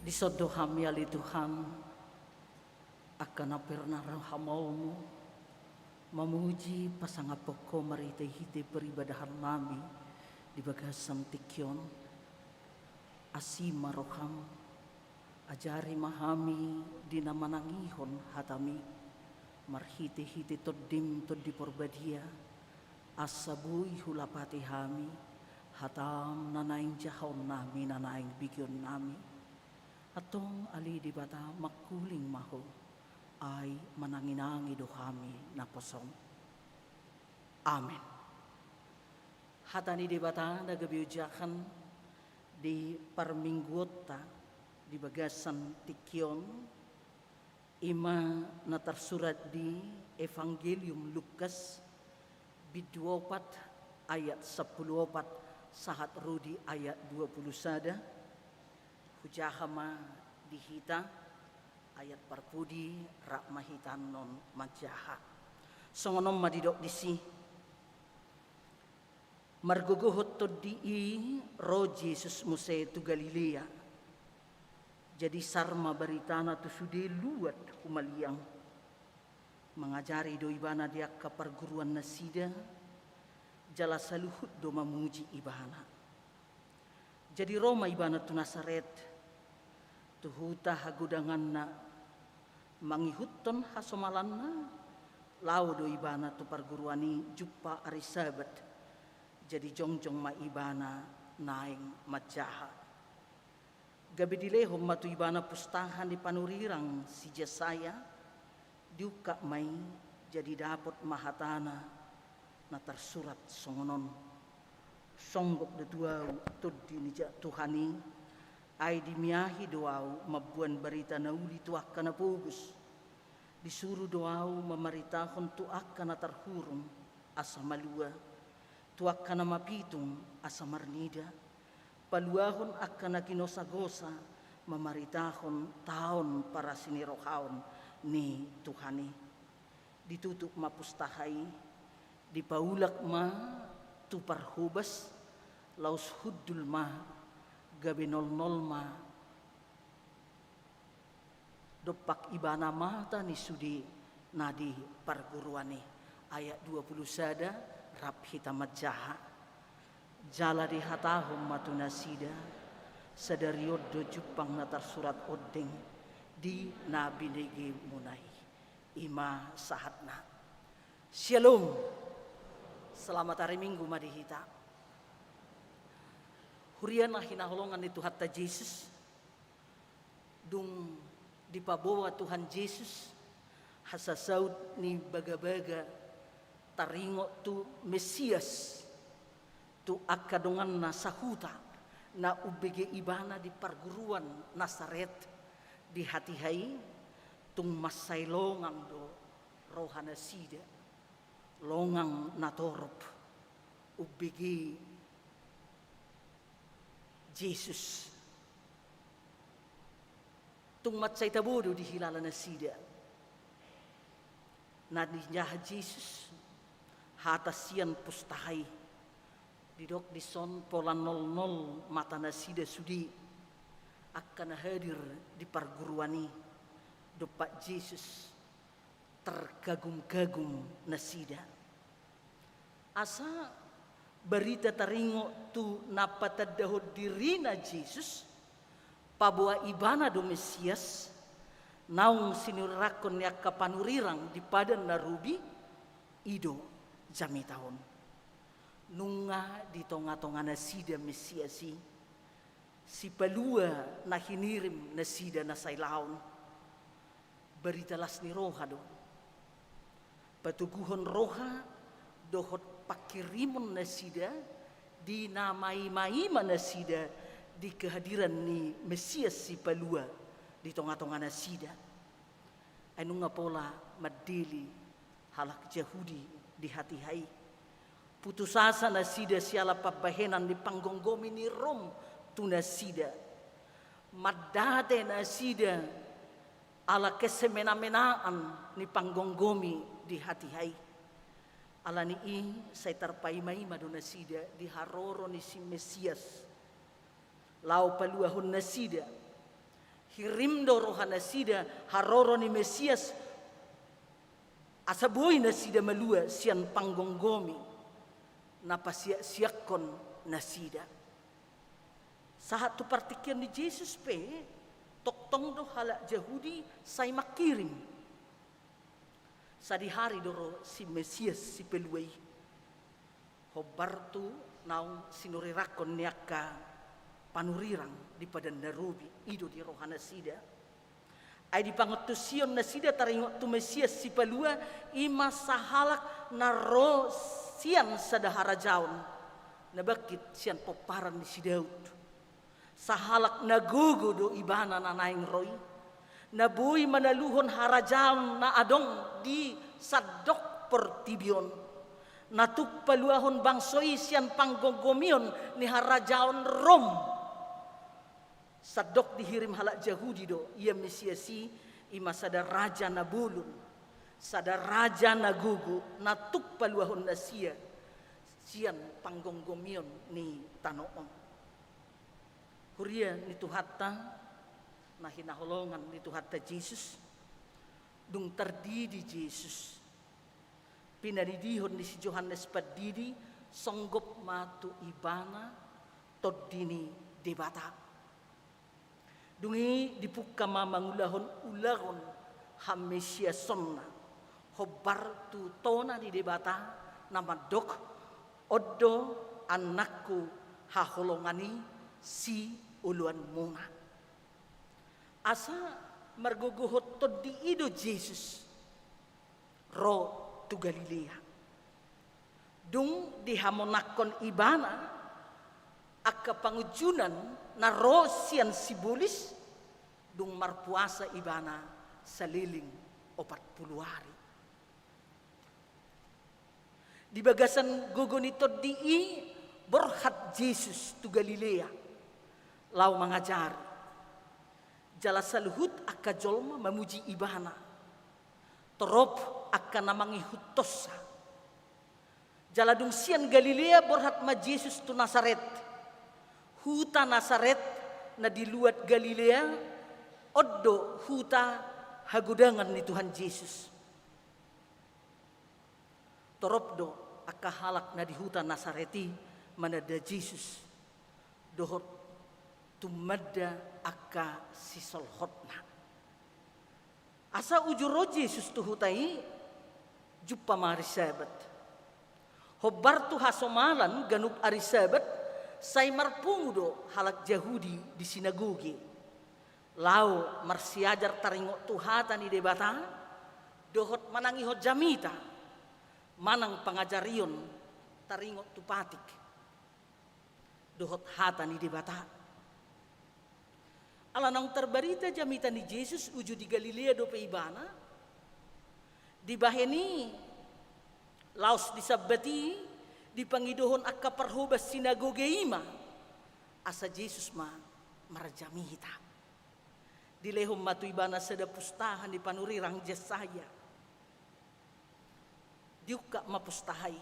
Disodohami ali Tuhan akan pernah rahamaumu memuji pasanga poko marite hite peribadahan nami di bagasan tikion asima roham ajari mahami dina manangihon hatami marhite hite todim todi porbadia asabui hulapati hami hatam nanaing jahon nami nanaing bigion nami atong ali di bata makuling maho ay mananginangi dohami na posong. Amen. Hatani di bata nagabiujakan di parmingguota di bagasan tikion ima na tersurat di Evangelium Lukas bidwopat ayat 14 sahat rudi ayat 21 hujahama dihita ayat parpudi rak mahitan non majaha songonom madidok disi margogohot todii ro Jesus muse tu Galilea jadi sarma baritana tu sude luat humaliang mengajari doibana dia ke perguruan nasida jala saluhut do mamuji ibana jadi Roma ibana tu Nasaret tuhuta hagudanganna mangihutton hasomalanna laudo ibana tu perguruani juppa ari sabat jadi jongjong ma ibana naing majaha gabe dilehom matu ibana pustahan di panurirang si Jesaya diuka mai jadi dapot mahatana na tersurat songonon songgok de duau tuddi nija Tuhani ai dimiahi doau mabuan berita nauli tuak kana pugus disuruh doau memeritahon tuak kana terhurung asa malua tuak kana mapitung asa marnida paluahon akana kinosagosa memeritahon tahun para sinirohaon ni Tuhani ditutup mapustahai dipaulak ma tu parhubas laus huddul ma gabe nol ma dopak ibana mata ni sudi nadi perguruani ayat 20 sada rap hitamat jaha jala di hatahum matunasida sadarioddo jupang natar surat odeng di nabi negi munai ima sahatna shalom selamat hari Minggu madihita hurian hinaholongan itu hatta Yesus dung dipabawa Tuhan Yesus hasasaud ni baga-baga taringo tu Mesias tu akadongan na sahuta na ubege ibana di perguruan Nasaret di hati-hai tung masai longang do rohana sida longang natorop ubege Yesus tung matsay tabodo di hilala na sida na dinyaha Jesus hatasian pustahay didok dison pola 00 mata na sida sudi akan hadir di perguruani dopak Jesus tergagum-gagum na sida asa berita taringo tu napatadahod diri na Jesus pabuah ibana do Mesias naung sinurakon niya kapanurirang di padan na rubi ido jami tahun nunga di tonga-tonga na sida Mesiasi si palua na hinirim na sida na saylaon berita las ni roha do patuguhon roha dohot pakirimun nasida di namai-mai nasida di kehadiran ni Mesias si palua di tonga-tonga nasida anu ngapola madili halak Yahudi di hati-hai putusasa nasida siala pabahenan di panggonggomi ni Rom tu nasida madate nasida ala kesemena-menaan ni panggonggomi di hati-hai alani saya terpaimai maduna sida di haroro ni si Mesias lau paluahun nasida hirimdo rohana sida haroro ni Mesias asaboy na sida malua sian panggonggomi napasiak-siakkon na sida. Sahat tu partikian ni Jesus pe toktong do halak Yahudi say makirim. Sa di hari doro si Mesias si peluai hobartu naung sinurirakon niaka panurirang di pada narubi ido di rohana sida. Ay di pangutusion na sida taringot tu Mesias si pelua ima sahalak na ro sian sadahara jaun na bakit sian poparan ni si Daud. Sahalak na gugu do ibana na naing roy. Nabuy manaluhon harajaon na adong di sadok pertibion. Natuk paluahon bangsoy sian panggogomion ni harajaon Rom. Sadok dihirim halak Yahudi do ia Mesiasi ima sada raja na bulun. Sada raja na gugu natuk paluahon na sian panggogomion ni tanoon. Huria ni tuhata na hinaholongan ni tuhata Jesus dung terdidi Jesus pinadidihon ni si Johannes Padidi songgop matu ibana todini debata dungi dipuka mamangulahon ulahon hamesia sonna hobar tu tona di debata nama dok oddo anakku haholongani si uluan muna. Asa margogohot to di ido Jesus ro tu Galilea. Dung dihamonakon ibana akka pangujunan na ro sian sibulis dung marpuasa ibana saliling 40 hari. Di bagasan gogonito di borhat Jesus tu Galilea. Lau mengajar jala saluhut akka jolma memuji ibana torop akka namangi hutosa jala dung sian Galilea borhat ma Jesus tu Nasaret huta Nasaret na diluat Galilea oddo huta hagudangan ni Tuhan Yesus torop do akka halak na di huta Nasareti manada Jesus dohot tumadda akka sisol hotna. Asa ujuro Jesus tu hutai juppa marisabat. Hobar tu hasomalan ganup arisabat say marpungudo halak Yahudi di sinagogi. Lau marsiajar taringo tuhata ni debata dohot manangi hot jamita manang pangajarion taringo tupatik dohot hata ni debata. Alanang terbarita jamita ni Jesus uju di Galilea do peibana. Di baheni laos disabati di pangidohon akka parhubas sinagoge ima. Asa Jesus ma marjamita. Di lehom matu ibana sada pustahan di panurirang Jesaya. Diuka mapustahai.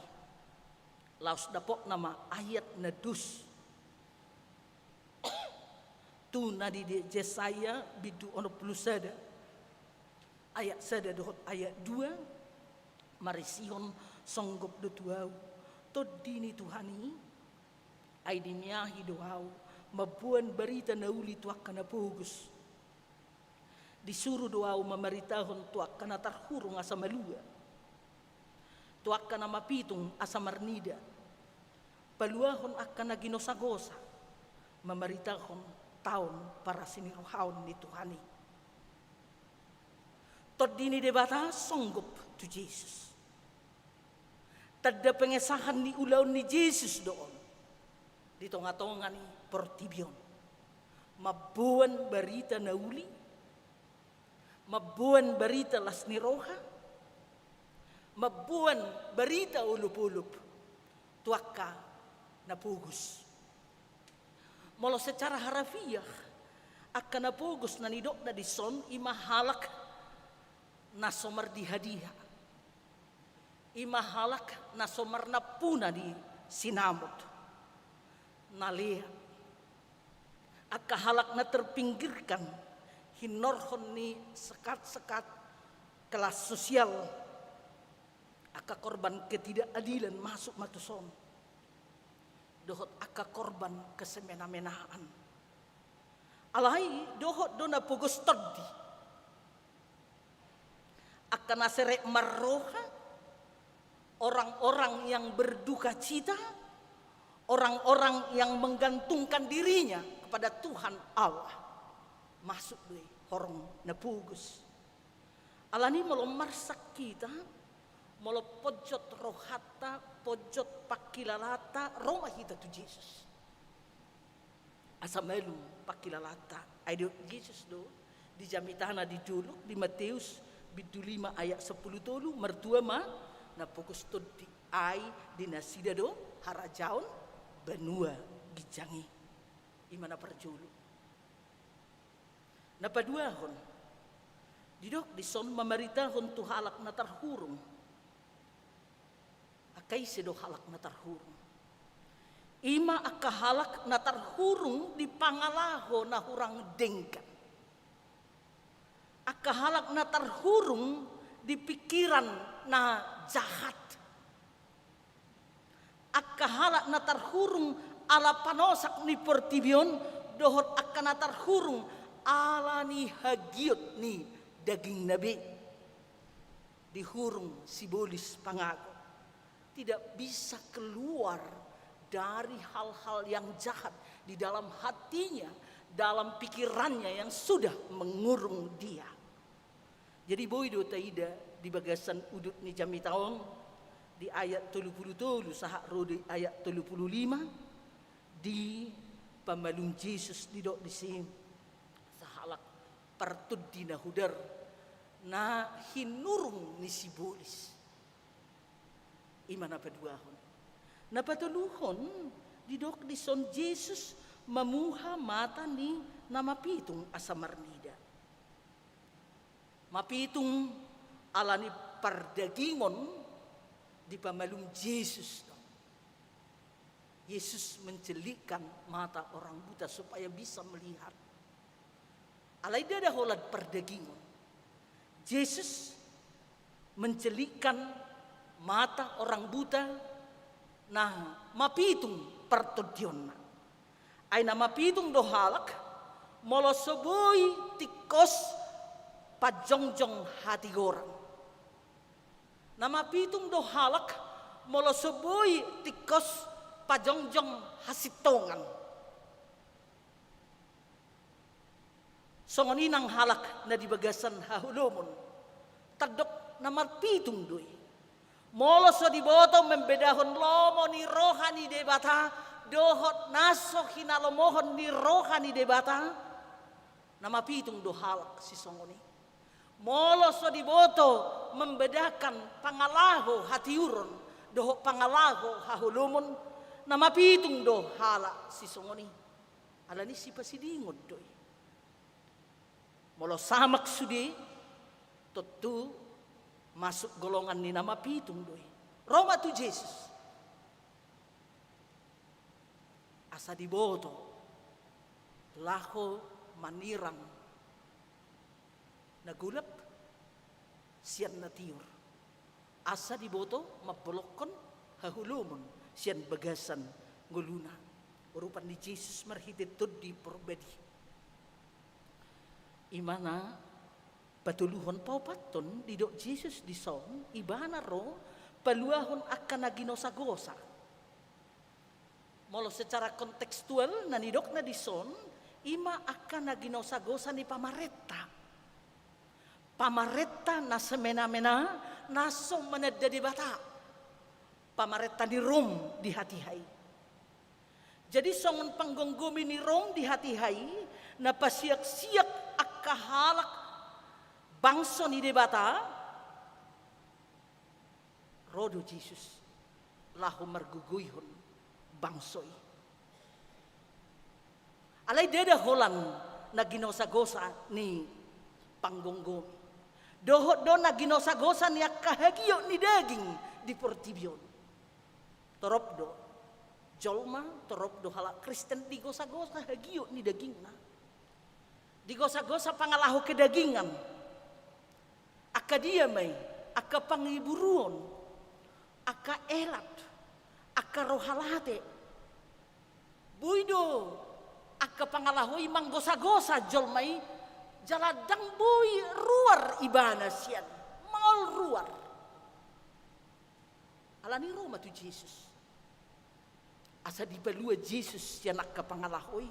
Laos dapok nama ayat na dus. Tu nadi di Jesaya bidu ono puluh sada ayat sada dohot ayat 2 marisihon songgop do tuau to dini Tuhani ai dimiahi doau mabuan berita nauli tuak kana pugus disuruh doau memeritahon tuak kana tarhurung asa malua tuak kana mapitung asa marnida paluahon akana ginosagosa memeritahon tahun para sinirohaon ni Tuhani. Todini debata songgop tu Jesus. Tada pengesahan ni ulaun ni Jesus doon. Di tonga-tonga ni portibion. Mabuan berita nauli. Mabuan berita las niroha. Mabuan berita ulup-ulup. Tuaka na pugus. Molo secara harafiah akan napugos na nidok na dison imahalak na somar di hadiah. Imahalak na somar na puna di sinamot. Nalia. Akahalak na terpinggirkan hinorhon ni sekat-sekat kelas sosial aka korban ketidakadilan masuk matuson dohot aka korban kesemena-menaan alai dohot dona pugos toddi akan naserek marroha orang-orang yang berduka cita, orang-orang yang menggantungkan dirinya kepada Tuhan Allah masuk deh horong napugus alani molo marsak kita molo pojot rohata pojot pakilalata roma kita tu Yesus asa melu pakilalata ai Yesus do di jamitana di juluk di Matius bidu 5 ayat 10 tolu mertua ma na fokus todi ai di nasida do harajaon benua gijangi imana perjulu na paduahon didok dison mamaritahon tu halak na tarhurung akai sedo halak na tarhurung ima aka halak na tarhurung di pangalaho na hurang dengkan aka halak na tarhurung di pikiran na jahat aka halak na tarhurung ala panosak ni pertibion dohot aka na tarhurung ala ni hagiot ni daging nabi dihurung simbolis pangago tidak bisa keluar dari hal-hal yang jahat di dalam hatinya dalam pikirannya yang sudah mengurung dia. Jadi boido taida di bagasan udut ni jami taong di ayat 33 sahak rode ayat 35 di pamalung Yesus didok di sini sahalak pertudina hudar na hinurung ni sibolis imana paduahon na patuluhon didok di son Yesus mamuha mata ni nama pitung asa marnida mapitung alani perdagingon di pamalung Yesus. Yesus mencelikkan mata orang buta supaya bisa melihat. Alai dia dah holad perdagingon. Yesus mencelikkan mata orang buta. Nah, mapitung pertodionna. Ay na mapitung dohalak molosoboy tikos pajongjong hati gorang. Nama pitung dohalak molosoboy tikos pajongjong hasitongan. Songoninang halak na di bagasan hahulomon. Tadok nama pitung doy. Moloso di boto membedahon lomo ni rohani debata. Dohot naso hinalomohon ni rohani debata. Nama pitung dohalak si songoni. Moloso di boto membedakan pangalaho hati urun doho pangalaho hahulumon nama pitung do hala si songoni alani si pasidingod doy molo samak sudi tutu masuk golongan ni nama pitung doy Roma tu Yesus asa di boto laho manirang nagulap siyan natiur asa di boto mabelokon hahulumon siyan bagasan nguluna urupan di Yesus marhitit di perbedi imana patuluhon paupaton di dok Yesus di song ibana ro paluahon akan naginosa-gosa molo secara kontekstual nanidok na di son ima akan naginosa-gosa ni pamaretta pamaretta na semena-mena naso meneda di bata pamaretta di rom di hati-hai jadi songon panggonggumi ni rom di hati-hai na pasiak-siak akahalak bangso ni di bata rodo Yesus lahu marguguyhon bangsoi alai deda holan na ginosa-gosa ni panggonggumi dohot do na ginosa-gosa ni kahagio ni daging di portibion torop do jolma torop do halak Kristen di gosa-gosa hagio ni daging na digosa-gosa pangalahu kedagingan, aka dia mai, aka pangiburuon, aka elat, aka rohalate, buido, aka pangalahu imang gosa-gosa jolmai, jaladang bui ruar ibana sian, mal ruar. Alani Roma tu Jesus. Asa dipalua Jesus sian aka pangalahoi,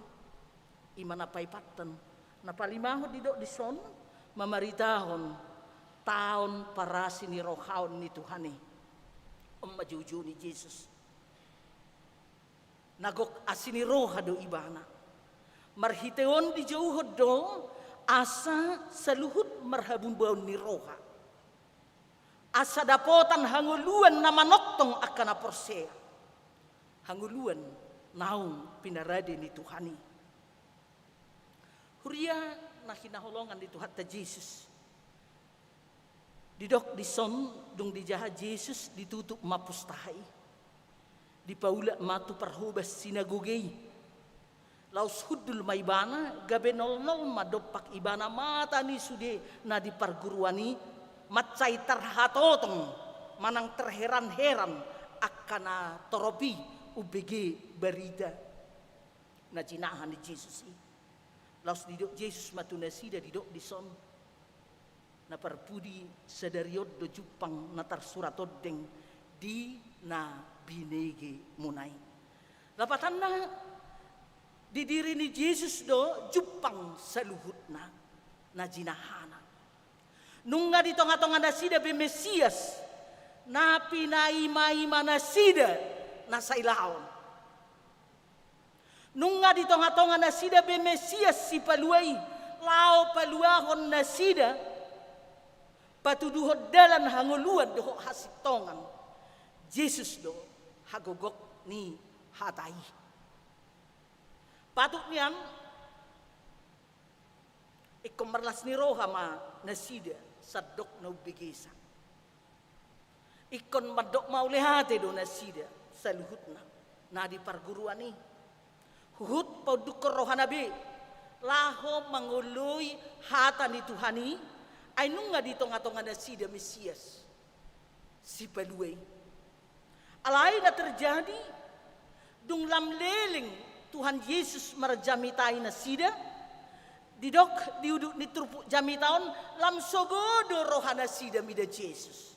imana paipatan, napalimahod didok di son, mamaritahon, taon parasi ni rohaon ni Tuhani, majuju ni Jesus. Nagok asini roha do ibana, marhiteon di jauh do, asa saluhut marhabun baun ni roha. Asa dapotan hanguluan nama noktong akan aporsea. Hanguluan naung pinarade ni Tuhani. Huria nakinaholongan di Tuhan ta Jesus. Didok di son dung di jaha Jesus ditutup mapustahai. Di paula matu parhubas sinagogei. Laus hudul maibana gabe nol madopak ibana mata ni sude na di parguruani matcai terhatotong manang terheran-heran akana toropi UBG barida na jinahan ni Jesus i. Laus didok Jesus matunasida didok di son na parpudi sadariod do jupang na tarsuratodeng di na binege munai. Lapatan di diri ni Jesus do jupang saluhut na jinahana. Nunga di tonga-tonga nasida be Mesias na pinaima-ima nasida na sailaon. Nunga di tonga-tonga nasida be Mesias si paluai lao paluahon nasida patuduhod dalan hanguluan doho hasik tongan. Jesus do hagogok ni hatai. Patuk niyan ikomerlas ni roha ma nasida sadok na ubigisa. Ikon madok maulehate do nasida saluhut na di parguruan ni. Huhut paudukor roha nabi laho mangului hata ni Tuhani ay nunga di tonga-tonga nasida Mesias si paluay. Alay na terjadi dung lamleling Tuhan Yesus marjamitai nasida didok diuduk ni trupuk jami taon lam sogodo rohana sida mida Jesus.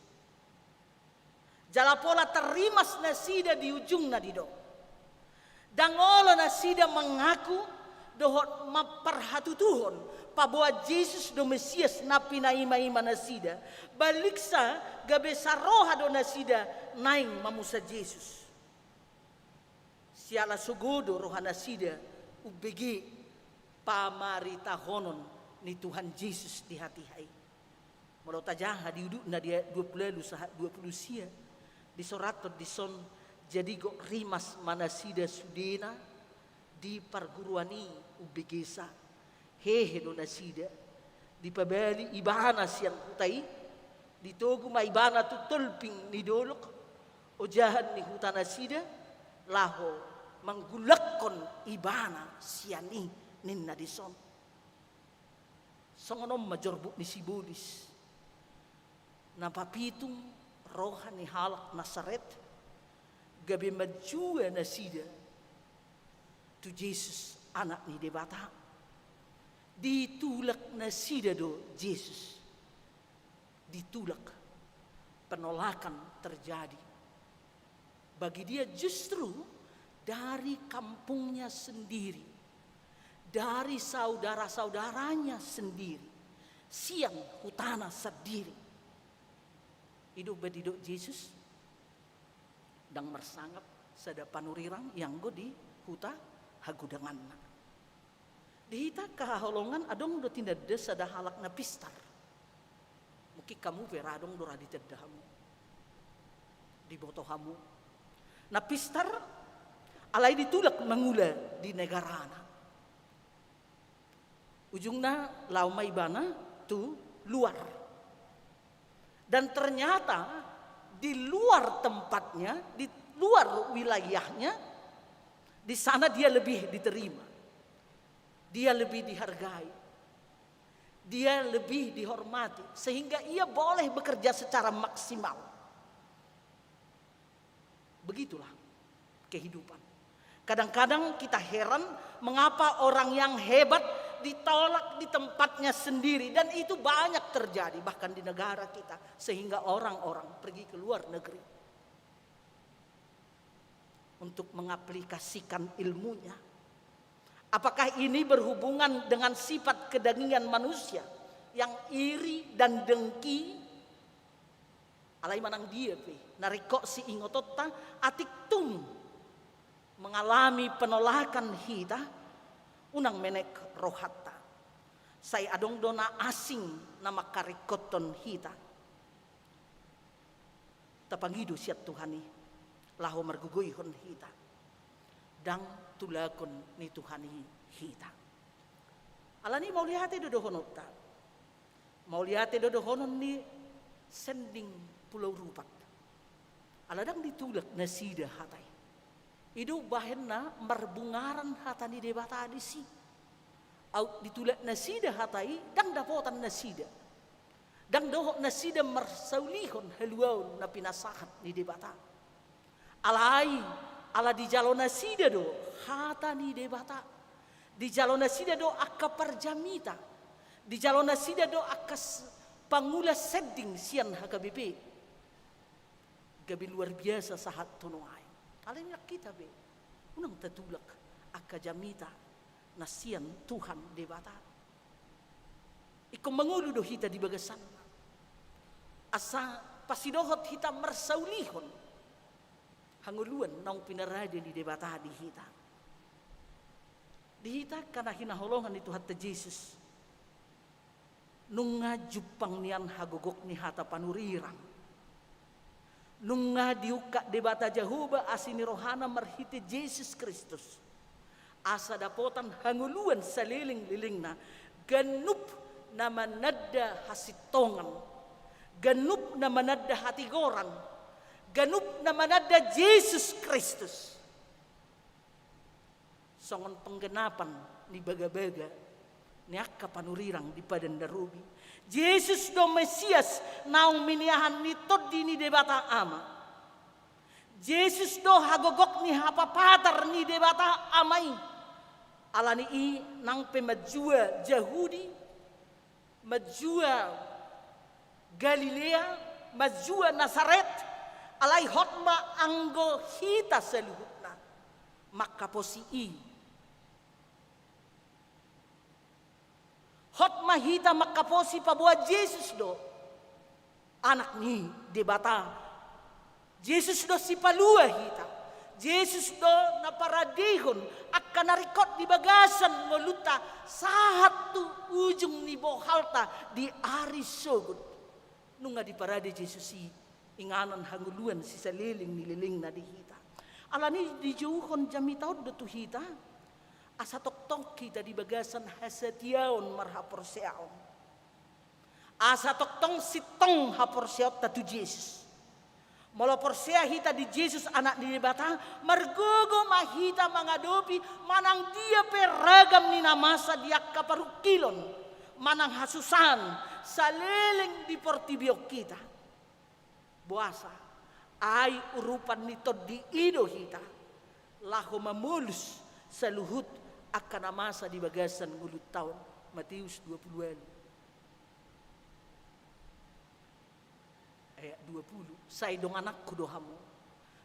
Jalapola terimas nasida di ujung na didok. Dangolo nasida mengaku dohot maparhatutuhon pabuat Jesus do Mesias na pinaima-ima nasida. Baliksa gabesa roha do nasida naing mamusa Jesus. Siala sogodo rohana sida ubegi pamaritahonon ni Tuhan Yesus di hati hai. Molo tajaha diuduk na dia 20 sia di soratot di son jadi go rimas manasida sudena di parguruani ubegesa hehe do nasida di pabali ibana siang kutai di togu maibana tu tolping ni dolok ojahan ni hutana sida laho manggulakon ibana siani ninna di son. Songonom majorbuk ni sibulis. Napapitung rohani halak Nasaret. Gabi majua nasida. Tu Jesus anak ni debata. Ditulak nasida do Jesus. Ditulak. Penolakan terjadi. Bagi dia justru dari kampungnya sendiri. Dari saudara-saudaranya sendiri. Siang hutana sendiri. Hidup bedidok Yesus. Dang mersangap sada panurirang yang go di huta hagudangan. Di hita kaholongan adong do tinda des sada halak na pistar. Muki kamu vera adong do radi tedahamu. Di botohamu. Na pistar alai ditulak mangula di negarana. Ujungna lau maibana tu luar. Dan ternyata di luar tempatnya, di luar wilayahnya, di sana dia lebih diterima. Dia lebih dihargai. dia lebih dihormati sehingga ia boleh bekerja secara maksimal. Begitulah kehidupan. Kadang-kadang kita heran mengapa orang yang hebat ditolak di tempatnya sendiri, dan itu banyak terjadi bahkan di negara kita, sehingga orang-orang pergi ke luar negeri untuk mengaplikasikan ilmunya. Apakah ini berhubungan dengan sifat kedagingan manusia yang iri dan dengki? Alai manang dia pe nariko si ingotota atik tum mengalami penolakan hita unang menek rohata. Saya adong dona asing nama karikoton hita. Tapangidu siat Tuhani laho marguguyhon hita. Dang tulakon ni Tuhani hita. Alani mau lihat dodohonota. Mau lihat dodohonon ni sending pulau rupat. Aladang ditulak nasida hatai. Idu bahenna marbungaran hatani debata adisi. Au ditulak nasida hatai dang dapotan nasida. Dang dohok nasida marsaulihon haluaun na pinasahat ni debata. Alai ala di jalon nasida do hatani debata. Di jalon nasida do akka parjamita. Di jalon nasida do akas pangula seding sian HKBP. Gabi luar biasa sahat tunuai. Alanya kita be, unang tatulak akka jamita nasian Tuhan debata. Ikaw mangulo do hita di bagasan. Asa pasidohot hita marsaulihon. Hanguluan naung pinarada di debata di hita. Di hita kana hinaholongan itu hatta Jesus. Nunga jupang nian hagogok ni hata panurirang. Nunga diuka debata Jahuba asini rohana marhiti Jesus Kristus. Asa dapotan hanguluan saliling-lilingna. Ganup na manadda hasitongan. Ganup na manadda hatigoran. Ganup na manadda Jesus Kristus. Songon penggenapan ni baga-baga. Ni akka panurirang di padan darubi. Yesus do Mesias naung miniahan ni todi ni debata ama. Yesus do hagogok ni hapapatar ni debata amai. Alani i nang pemajua Yahudi, majua Galilea, majua Nazaret, alai hotma anggo hita seluhutna. Makaposi i hot mahita makaposi pabuat Jesus do. Anak ni debata. Jesus do si palua hita. Jesus do na paradihon akan narikot di bagasan moluta sahat tu ujung ni bohalta di ari sogut. Nunga di parade Jesus si inganan hanguluan si saliling nililing na di hita. Alani di jauhon jamitaw do tu hita. Asa tok-tok kita di bagasan hasatiaon marhaporseaon. Asa tok-tong sitong haporseot tatu Jesus. Molo porsea hita di Jesus anak di debata. Margogo mahita mangadopi manang dia peragam ni namasa diak kaparukilon. Manang hasusan saleleng di portibiok kita. Buasa ay urupan nito di ido hita. Laho mamulus saluhut akan masa di bagasan ngulut tahun. Matius 20 ayat 20. Saya dong anakku dohamu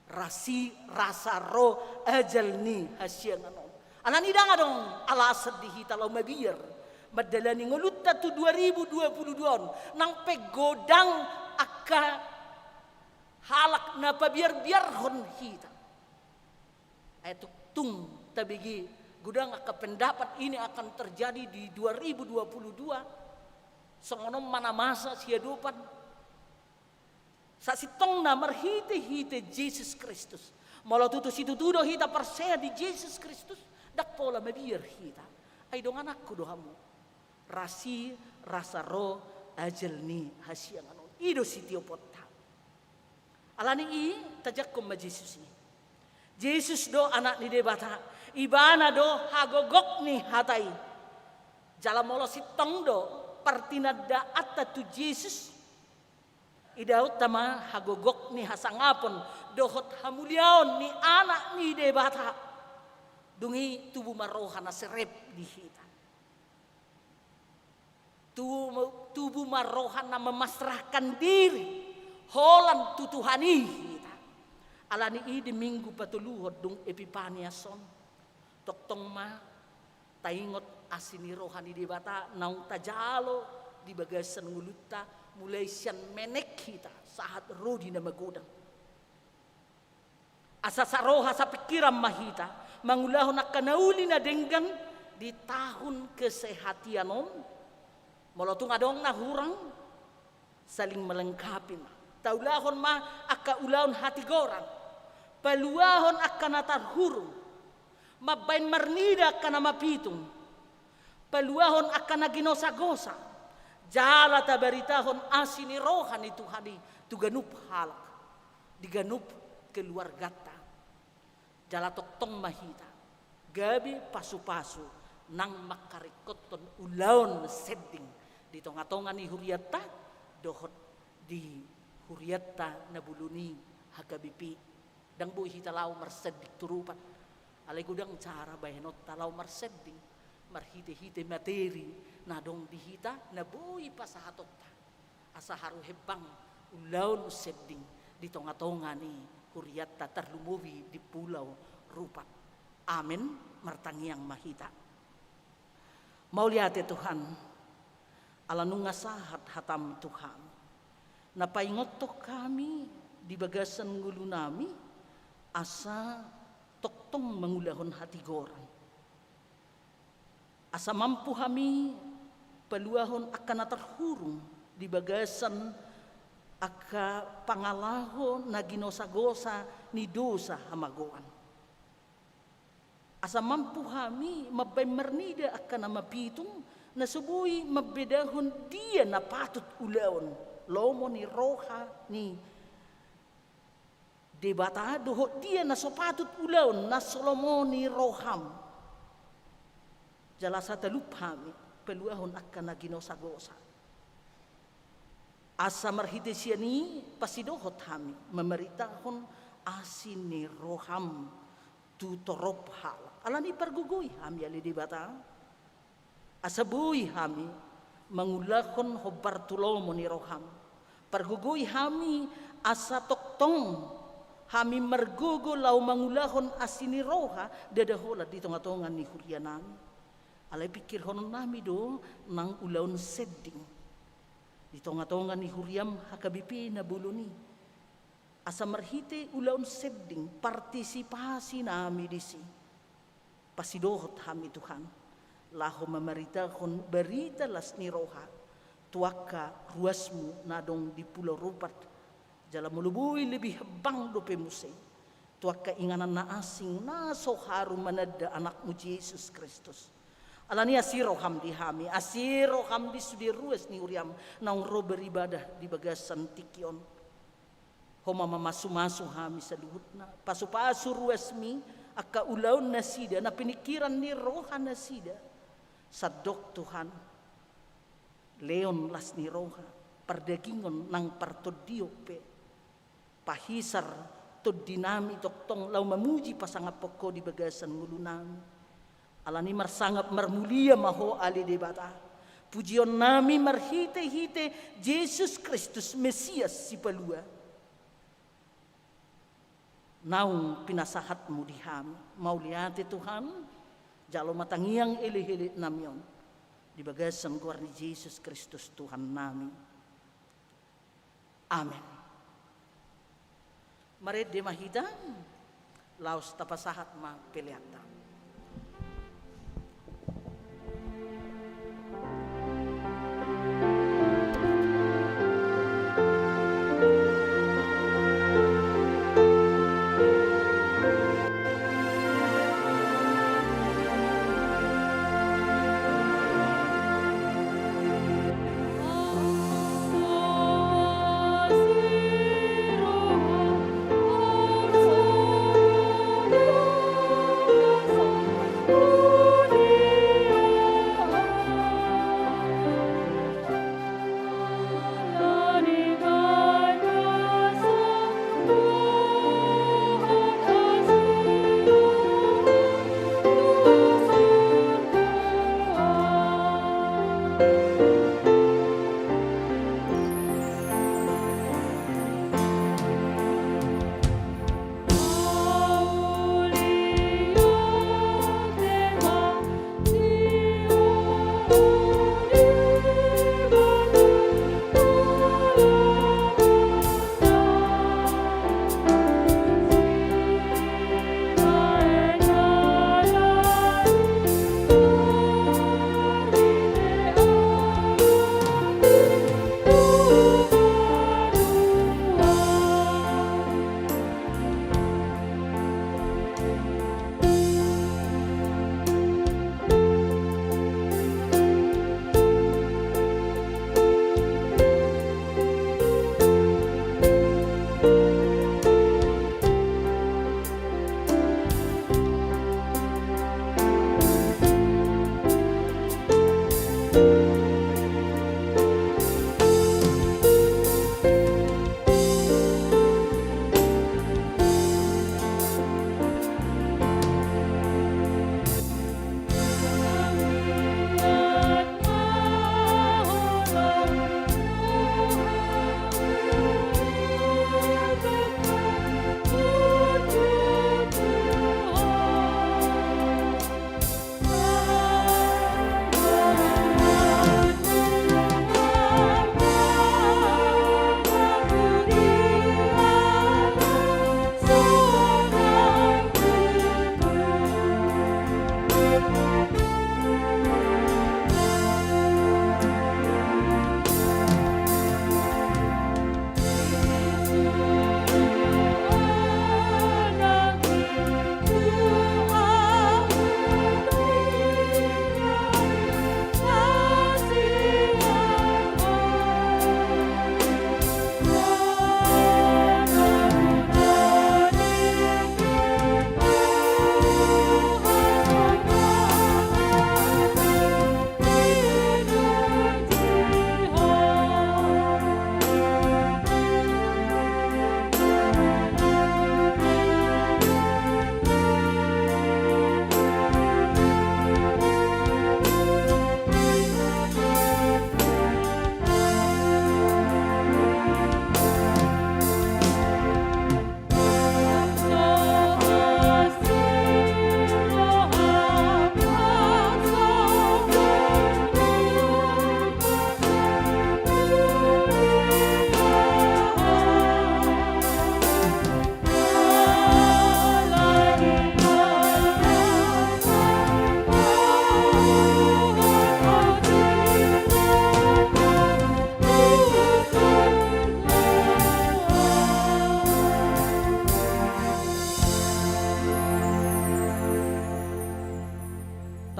rasi rasa roh ajal ni hasyang anon. Anani danga dong alasad di hita lau mabir madalani ngulut tu 2022 nang pegodang akka halak na pabiar-biar hon hita. Ayat tung tabigi gudang akan pendapat ini akan terjadi di 2022. Songonom mana masa siadupan. Sasitong na marhite-hite Jesus Kristus. Mula tutus itu tudo hita persea di Jesus Kristus. Dak pola mabir hita. Ay dong anakku dohamu. Rasi rasa roh ajal ni hasyang anon. Ido sitiopota. Alani i tajakum ma Jesus ni. Jesus do anak ni debata. Ibana do hagogok ni hatai. Jala molo sitong do partinada atta tu Jesus. Idaw tama hagogok ni hasangapon dohot hamuliaon ni anak ni debata. Dungi tubuh maroha na serep dihita. Tubuh maroha na memasrahkan diri. Holan tutuhani hita. Alani di minggu patuluhod dung Epipaniason. Toktong ma taingot asini rohani debata naung tajalo di bagasan nguluta. Mulai sian menek kita saat rodi na magodang. Asa saroha sa pikiran mahita. Mangulahon na kanauli na denggan di tahun kesehatianon. Molotong adong na hurang saling melengkapi ma. Taulahon ma akka ulahon hati goran. Paluahon akka natarhurung. Mabain marnida akka na mapitung. Paluahon akka na ginosa-gosa. Jala tabaritahon asini rohani Tuhani tuganup halak diganup keluargata jala toktong mahita gabi pasu-pasu nang makarikoton ulaon seding di tonga-tonga ni huriata dohot di huriata nabuluni hagabipi dang buhi hita lau marsedik turupat alay gudang cara bahenot talau marseding marhite-hite materi nadong dihita nabuhi pasahatokta asa haru hebang ulaun seding di tonga-tonga ni huriata terlumuwi di pulau rupat. Amin martangiang mahita. Mauliate Tuhan alanunga sahat hatam Tuhan napaingotok kami di bagasan ngulu nami asa toktong mangulahon hati goran asa mampu kami paluahon akan natarhurung di bagasan aka pangalahon na ginosa-gosa ni dosa hamagoan. Asa mampu kami mabay mernida akan mapitung na subuhi mabedahon dia na patut ulaon lomo ni roha ni debata doho dia na so patut ulaon na solomo ni roham jala sa talup kami peluahon akan na ginosa-gosa. Asa marhite siya ni pasidohot kami memeritahon asin ni roham tutorop halak. Alani pargugoy kami ali di bata. Asa buhi kami mangulakon hobar tulomo ni roham. Pargugoy kami asa toktong kami margugo lau mangulakon asin ni roha dadahola di tonga-tonga ni hurianan. Alay pikir honon nami do nang ulaon seding. Di tonga-tonga ni huriam hakabipi na buluni. Asa marhite ulaon seding partisipasi nami disi. Pasidohot kami Tuhan. Laho mamaritahon berita las ni roha. Tuaka ruasmu nadong di pulau rupat. Jala mulubui lebih hebang do pemuse. Tuaka inganan na asing na soharu manada anakmu Yesus Kristus. Alani asiro hamdi hami, asiro hamdi sudi ruas ni uriam naung ro beribadah di bagasan tikion. Homa mamasu-masu hami saluhutna, pasu-pasu ruas mi aka ulaun nasida na pinikiran ni roha nasida. Sadok Tuhan, leon las ni roha, pardagingon nang partodiope, pahisar tod dinami toktong lau mamuji pasangapoko di bagasan ngulunami. Alani marsangap marmulia maho ali debata. Pujion nami marhite-hite Yesus Kristus Mesias si palua. Naung pinasahatmu di hami. Mauliate Tuhan. Jalo matangiang ele-ele namion. Di bagasan guar ni Yesus Kristus Tuhan nami. Amin. Mared de mahita. Laos tapasahat ma peliata. Oh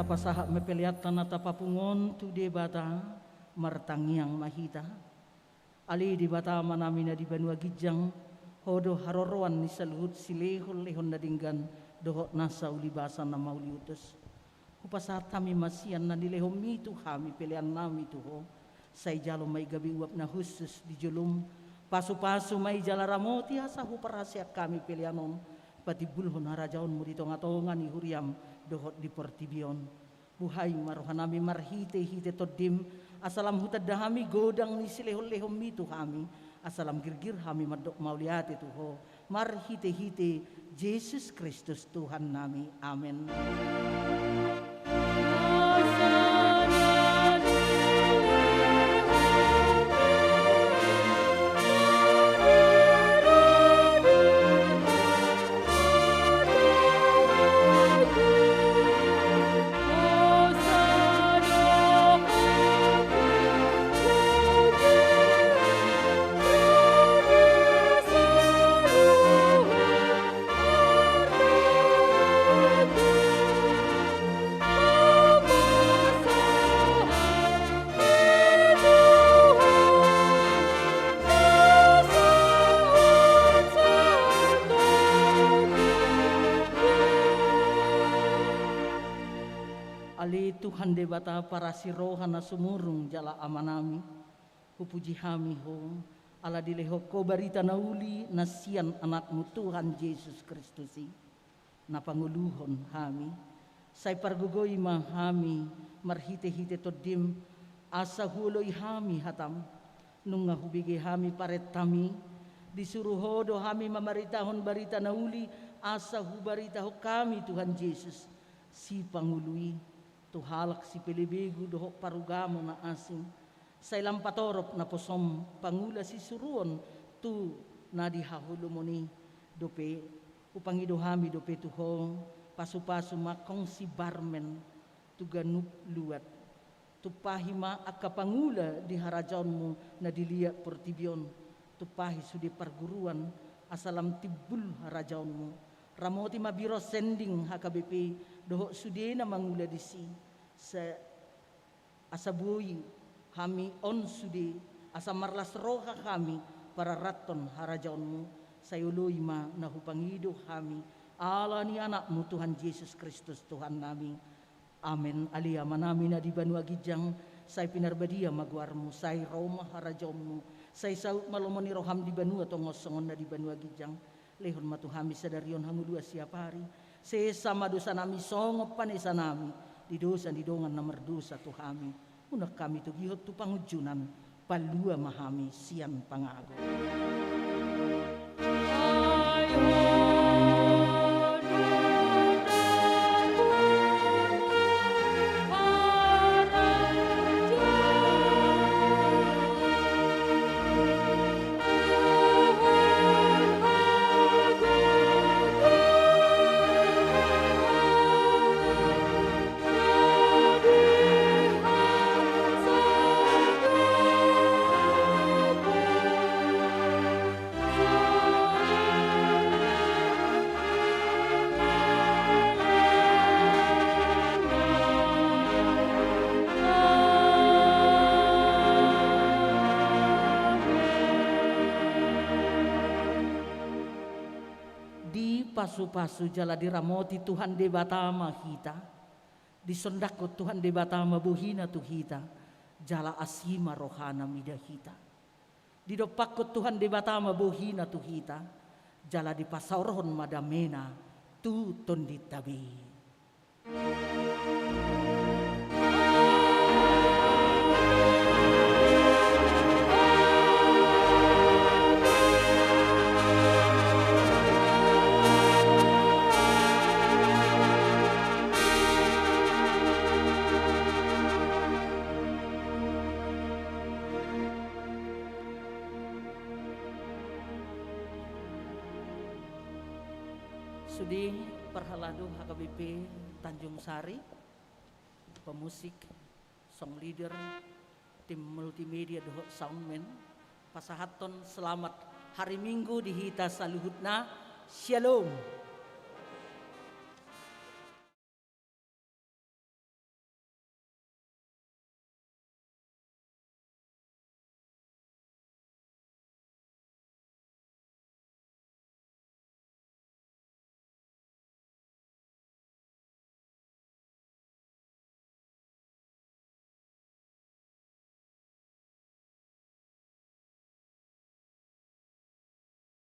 pasaha mepeliatan nata papungon tu de bata martangiang mahita. Ali di bata manamina di Banua Gijang hodo haroroan ni saluhut silehol lehon nadinggan dohot nasa ulibasan na mauliutus. Hupasat kami masian na dilehom itu kami pilihan nami tuho. Say jalo may gabi uap na husus di julum. Pasu-pasu may jala ramoti asa huparasya kami pilihanon. Pati bulhon harajaon mo dito nga tongan ni huriam dohot di portibion. Buhay marohanami marhite-hite todim. Asalam hutad dahami godang ni silehol-lehom itu kami. Asalam girgir kami madok mauliati tuho. Marhite-hite Yesus Kristus Tuhan nami. Amin. Ali Tuhan de bata para sirohan na sumurung jala amanami. Hupuji hami ho. Ala dileho ko barita na uli na siyan anakmu Tuhan Yesus Kristusi. Na panguluhon hami. Say pargugoy mahami marhite-hite todim asa huloy hami hatam. Nung nga hubige hami paret tami. Disuruhodo hami mamaritahon barita na uli asa hubarita ho kami Tuhan Yesus. Si pangului. Tuhalak si Pilibigu doho parugamo na asing. Sa ilang patorop na posom pangula si suruon tu na dihahulo mo ni dope. Upang idohami dope tuho pasu-pasu makong si barmen tu ganup luat. Tupahima akapangula di harajaon mo na diliat portibion. Tupahi sudi parguruan asalam tibul harajaon mo. Ramoti mabiro sending HKBP doho sudi na mangula disi sa asabuyi kami on sudi asa marlas roha kami para raton harajaon mo sa yuloy ma na hupangido kami ala ni anakmu Tuhan Yesus Kristus Tuhan nami. Amen. Alia manami na di Banua Gijang say pinarbadia magwarmo say Roma harajaon mo say saut malomoni roham di Banua tongosongon na di Banua Gijang. Lehon matuhami sa darion hangudua siap hari. Sesama dosa nami songop panesa nami. Di dosa di dongan na merdosa tuhami. Unak kami tu gihot tu pangujunan. Palua mahami sian pangago. Pasu-pasu jala diramoti Tuhan de batama hita. Disondako Tuhan de batama buhina tu hita. Jala asima rohana mida hita. Didopakko Tuhan de batama buhina tu hita. Jala di pasauron madamena tu tonditabi. Sudi perhalado HKBP Tanjung Sari, pemusik, song leader, tim multimedia dohot soundman, pasahaton selamat hari Minggu di hita saluhutna, shalom.